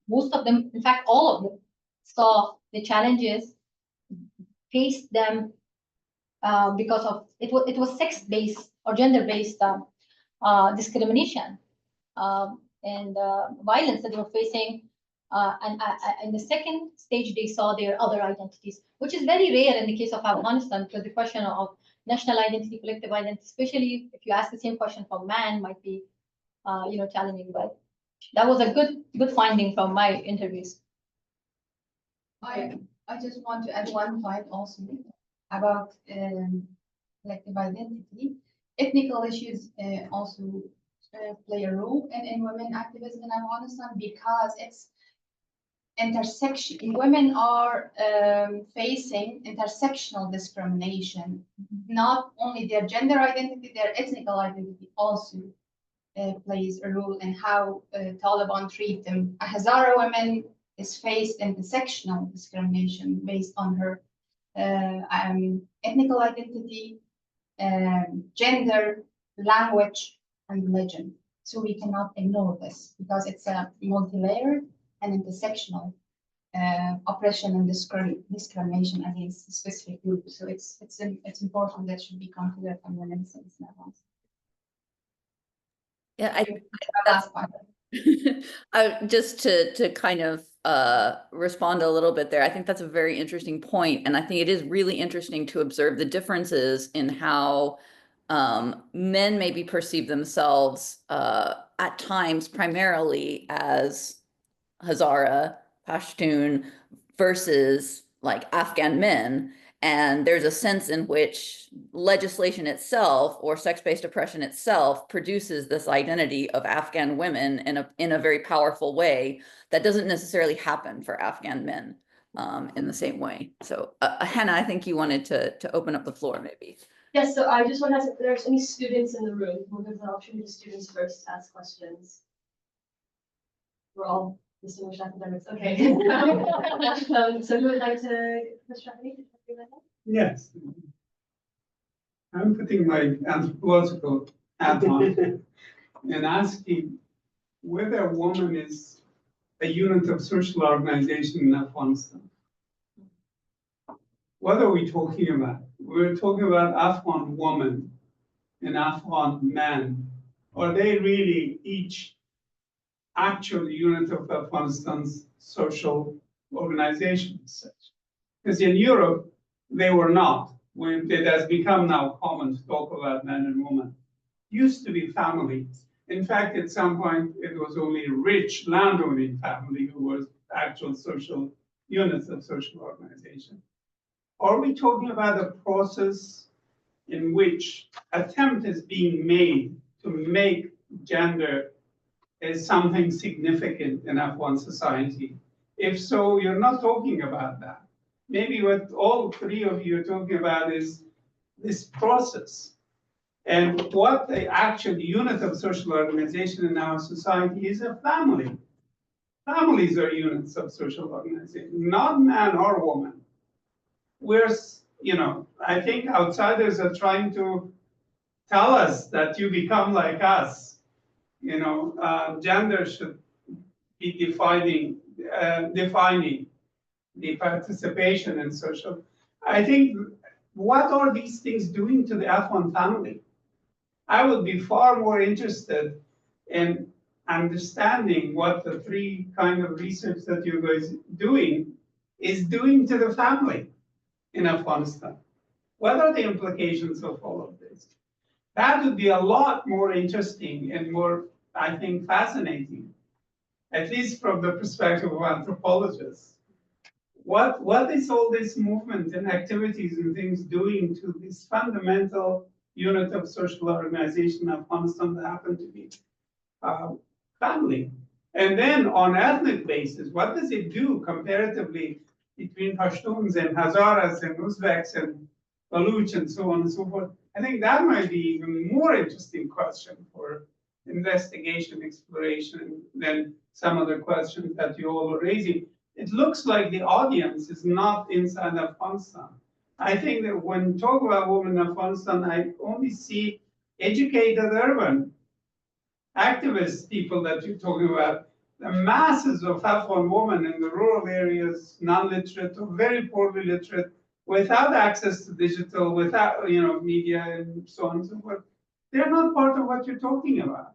most of them, in fact, all of them, saw the challenges, faced them because of it was sex-based or gender-based discrimination and violence that they were facing. And in the second stage, they saw their other identities, which is very rare in the case of Afghanistan, because the question of national identity, collective identity, especially if you ask the same question from man, might be, challenging. But that was a good finding from my interviews. I just want to add one point also about collective identity. Ethnical issues also play a role in women activism in Afghanistan, because it's intersection. Women are facing intersectional discrimination. Not only their gender identity, their ethnical identity also plays a role in how Taliban treat them. A Hazara woman is faced intersectional discrimination based on her ethnical identity, gender, language, and religion. So we cannot ignore this, because it's a multi-layered and intersectional oppression and discrimination against specific groups. So it's important that should be considered from women's levels. Yeah, I Last part. just to kind of respond a little bit there, I think that's a very interesting point, and I think it is really interesting to observe the differences in how men maybe perceive themselves at times primarily as Hazara, Pashtun versus like Afghan men. And there's a sense in which legislation itself or sex-based oppression itself produces this identity of Afghan women in a very powerful way that doesn't necessarily happen for Afghan men in the same way. So Hannah, I think you wanted to open up the floor maybe. Yes, so I just want to ask if there's any students in the room. We'll give the opportunity to students first to ask questions. We're all distinguished academics. Okay. So who would like to, Ms. Shahani? Yes. I'm putting my anthropological hat on and asking whether a woman is a unit of social organization in Afghanistan. What are we talking about? We're talking about Afghan women and Afghan men. Are they really each actual unit of Afghanistan's social organization as such? Because in Europe, they were not. It has become now common to talk about men and women. Used to be families. In fact, at some point, it was only rich landowning family who was actual social units of social organization. Are we talking about a process in which attempt is being made to make gender as something significant in Afghan society? If so, you're not talking about that. Maybe what all three of you are talking about is this process. And what the actual unit of social organization in our society is a family. Families are units of social organization, not man or woman. We're, I think outsiders are trying to tell us that you become like us. Gender should be defining the participation in social. I think, what are these things doing to the Afghan family? I would be far more interested in understanding what the three kind of research that you guys doing is doing to the family in Afghanistan. What are the implications of all of this? That would be a lot more interesting and more, I think, fascinating, at least from the perspective of anthropologists. What is all this movement and activities and things doing to this fundamental unit of social organization in Afghanistan that happen to be family. And then on ethnic basis, what does it do comparatively between Pashtuns and Hazaras and Uzbeks and Baluch and so on and so forth? I think that might be even more interesting question for investigation, exploration than some of the questions that you all are raising. It looks like the audience is not inside Afghanistan. I think that when we talk about women in Afghanistan, I only see educated urban activist people that you're talking about. The masses of Afghan women in the rural areas, non-literate or very poorly literate, without access to digital, without media and so on and so forth, they're not part of what you're talking about.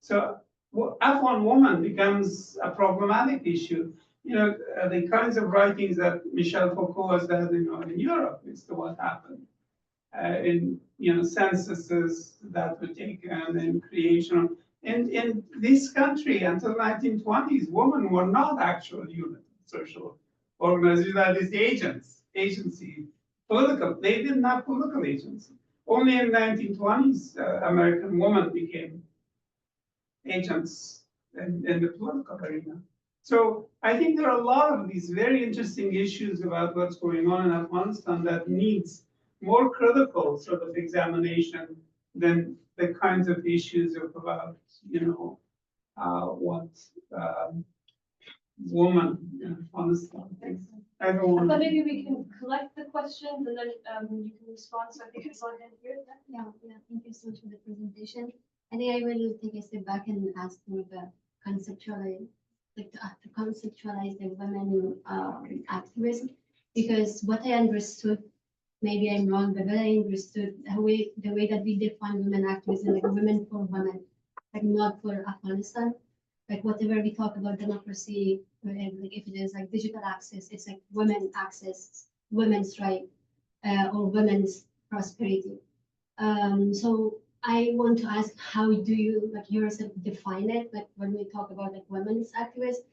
So Afghan woman becomes a problematic issue. The kinds of writings that Michel Foucault has done in Europe as to what happened in censuses that were taken and creation. In this country until 1920s, women were not actual unit social organizations, that is agency, political. They didn't have political agency. Only in 1920s, American women became agents in the political arena. So I think there are a lot of these very interesting issues about what's going on in Afghanistan that needs more critical sort of examination than the kinds of issues of about what woman in Afghanistan thinks. Everyone. But maybe we can collect the questions and then you can respond. So I think it's on hand here. Yeah, thank you so much for the presentation. I think I will take a step back and ask more the conceptualize, to conceptualize the women activism, because what I understood, maybe I'm wrong, but what I understood the way that we define women activism, like women for women, like not for Afghanistan. Like whatever we talk about democracy, like if it is like digital access, it's like women access, women's right, or women's prosperity. So I want to ask, how do you like yourself define it? Like when we talk about like women's activists,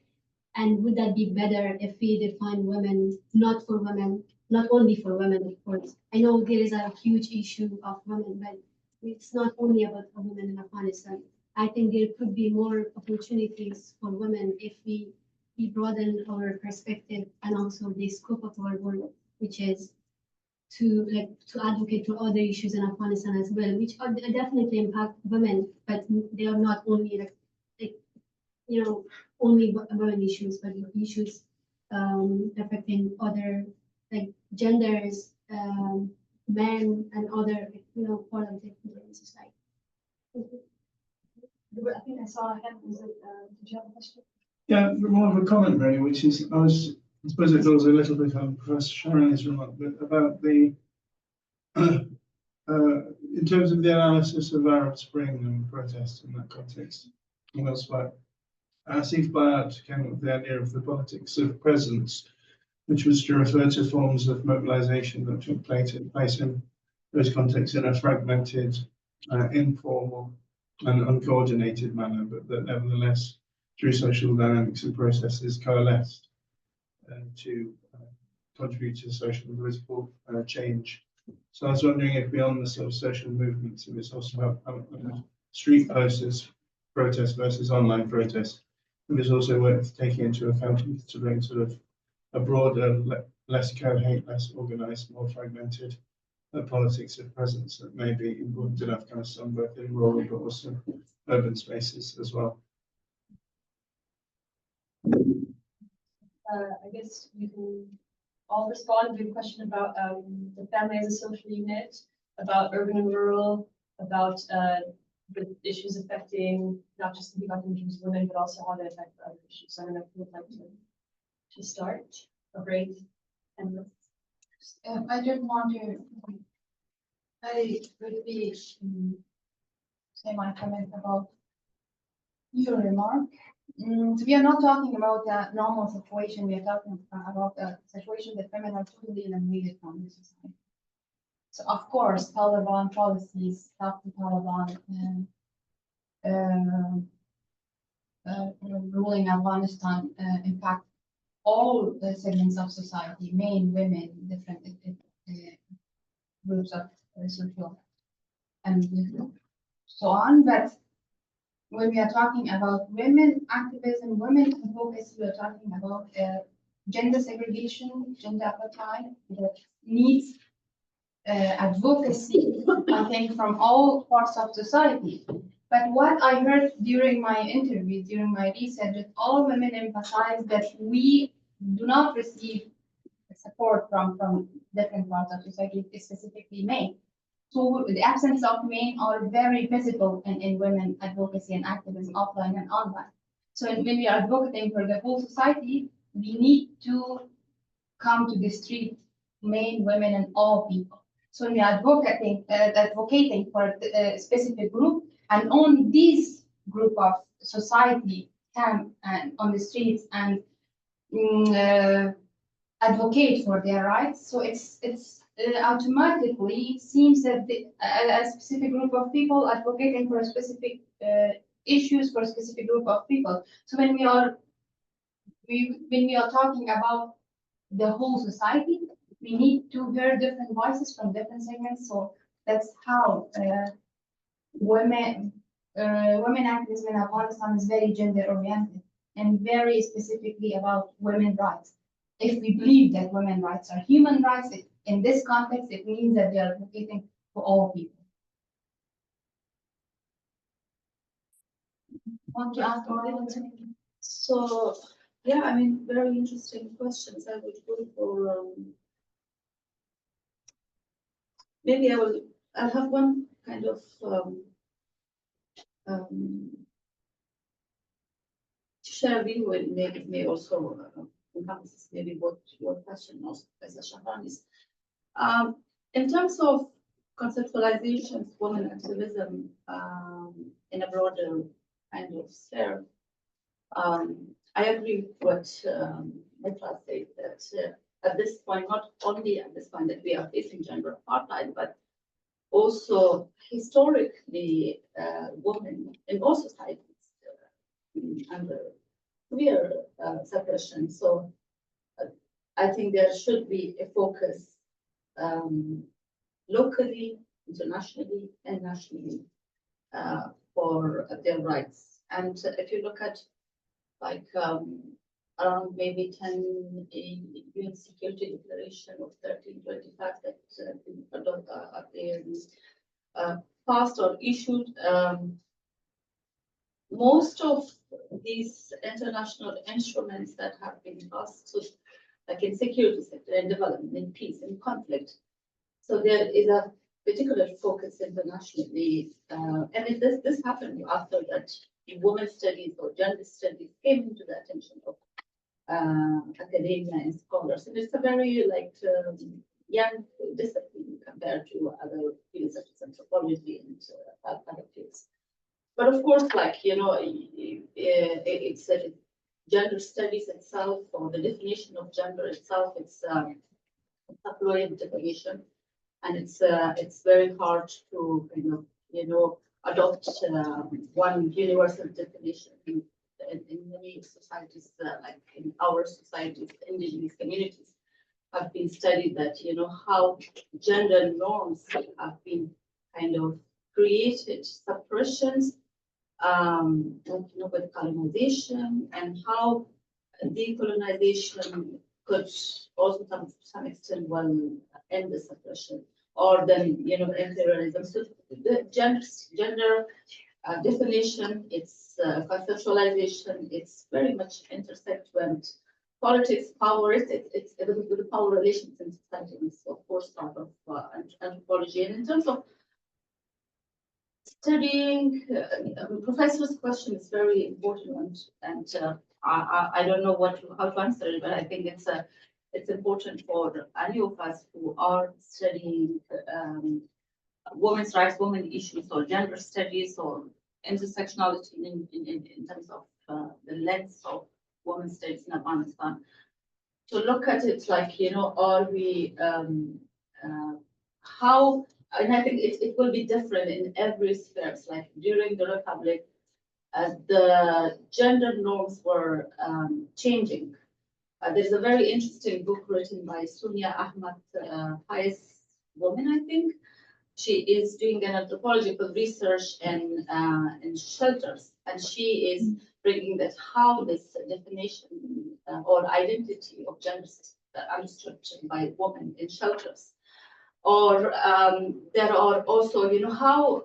and would that be better if we define women not for women, not only for women, of course? I know there is a huge issue of women, but it's not only about women in Afghanistan. I think there could be more opportunities for women if we broaden our perspective and also the scope of our work, which is to advocate for other issues in Afghanistan as well, which are definitely impact women, but they are not only only women issues, but issues affecting other genders, men, and other part of the society. I think I saw a hand. Did you have a question? Yeah, more of a comment really, which is I suppose it goes a little bit on Professor Sharon's remark, but about the in terms of the analysis of Arab Spring and protests in that context, and elsewhere. Asif Bayat came up with the idea of the politics of presence, which was to refer to forms of mobilization that took place in those contexts in a fragmented, informal, and uncoordinated manner, but that nevertheless, through social dynamics and processes, coalesced to contribute to social and political change. So I was wondering if beyond the sort of social movements, it was also about street protest versus online protest. It was also worth taking into account to bring sort of a broader, less coherent, less organized, more fragmented politics of presence that may be important in Afghanistan, both in rural but also urban spaces as well. I guess you can all respond to a question about the family as a social unit, about urban and rural, about the issues affecting not just the conditions of women, but also how they affect other issues. I don't know if you would like to start or break. And I just want to, I would be say my comment about your remark. We are not talking about a normal situation. We are talking about a situation that women are totally eliminated from the society. So of course, Taliban policies, help the Taliban ruling Afghanistan impact all the segments of society, men, women, different groups of social and so on, but when we are talking about women activism, women advocacy, we are talking about gender segregation, gender apartheid, that needs advocacy, I think, from all parts of society. But what I heard during my interview, during my research, that all women emphasize that we do not receive support from different parts of society, specifically men. So the absence of men are very visible in women advocacy and activism, offline and online. So when we are advocating for the whole society, we need to come to the street, men, women, and all people. So when we are advocating for a specific group, and only this group of society come and on the streets and advocate for their rights. So it's automatically seems that a specific group of people advocating for a specific issues for a specific group of people. So when we are talking about the whole society, we need to hear different voices from different segments. So that's how women activism in Afghanistan is very gender oriented and very specifically about women's rights. If we believe that women's rights are human rights, in this context, it means that they are advocating for all people. Want to ask more? So, yeah, I mean, very interesting questions. I would go for, maybe I'll have one kind of, share view and may also encompass maybe what your question was, Professor Shahrani's. In terms of conceptualizations, women activism in a broader kind of sphere, I agree with what Mitra said, that at this point, not only at this point that we are facing gender apartheid, but also historically women in all societies under severe suppression. So I think there should be a focus locally, internationally, and nationally for their rights. And if you look at like around maybe 10 UN Security Declaration of 1325 that they passed or issued, most of these international instruments that have been passed, like in security sector and development, in peace and conflict. So there is a particular focus internationally, and this happened after that women's studies or gender studies came into the attention of academia and scholars, and it's a very young discipline compared to other fields such as anthropology and other fields. But of course, it's gender studies itself, or the definition of gender itself, it's a fluid definition, and it's very hard to adopt one universal definition in many societies, like in our societies, indigenous communities have been studied that how gender norms have been kind of created suppressions with colonization, and how decolonization could also to some extent end the suppression, or then imperialism. So the gender definition, its conceptualization, it's very much intersect when politics, power, it's the power relations in society, and it's of course part of anthropology. And in terms of studying, professor's question is very important, and I don't know how to answer it, but I think it's important for any of us who are studying women's rights, women issues, or gender studies, or intersectionality in terms of the lens of women's studies in Afghanistan, to look at it like, are we, how, and I think it will be different in every sphere. It's like during the Republic, the gender norms were changing. There's a very interesting book written by Sunia Ahmad, Pious Woman, I think. She is doing an anthropological research in shelters, and she is bringing that how this definition or identity of gender is understood by women in shelters. Or there are also, how,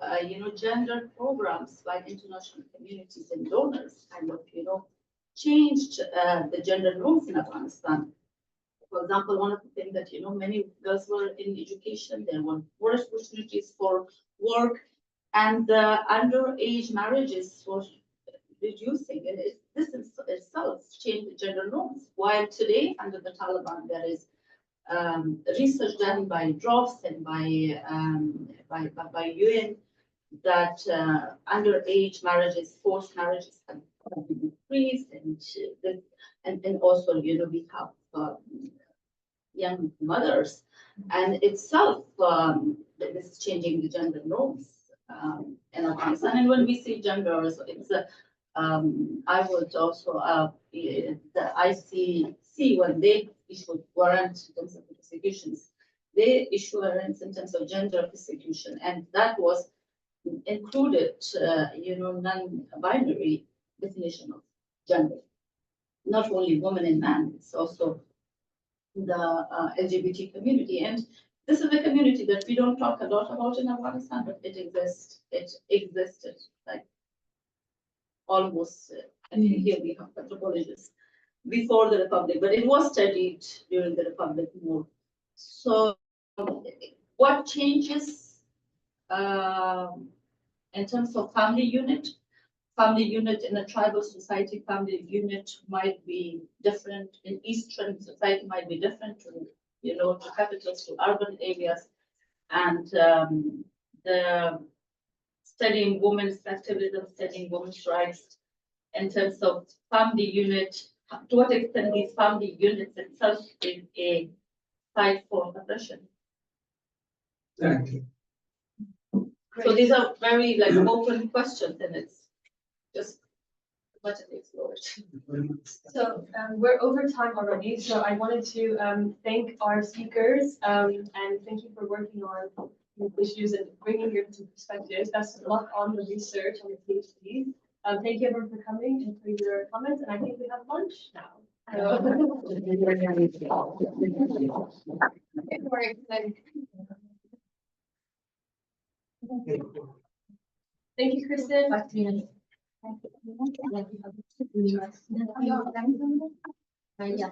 gender programs like international communities and donors kind of, changed the gender norms in Afghanistan. For example, one of the things that, many girls were in education, there were more opportunities for work, and the underage marriages were reducing. And this itself changed the gender norms. While today, under the Taliban, there is research done by DROPS and by UN that underage marriages, forced marriages have increased, and also, we have young mothers, and itself this is changing the gender norms in Afghanistan. And when we see genders, it's I would also the ICC, when they issue warrants in terms of executions, they issue warrants in terms of gender execution, and that was included, non-binary definition of gender, not only woman and man, it's also the LGBT community. And this is a community that we don't talk a lot about in Afghanistan, but it exists. It existed like almost, I think here we have anthropologists before the Republic, but it was studied during the Republic more. So what changes in terms of family unit? Family unit in a tribal society, family unit might be different. In Eastern society might be different to, to capitals, to urban areas. And the studying women's activism, studying women's rights in terms of family unit, to what extent these family units itself is a site for oppression. Thank you. So these are very open questions, and it's just much to explore. So we're over time already, so I wanted to thank our speakers and thank you for working on issues and bringing your perspectives. Best of luck on the research on the PhD. Thank you everyone for coming and for your comments, and I think we have lunch now. Thank you, Kristen. Yeah.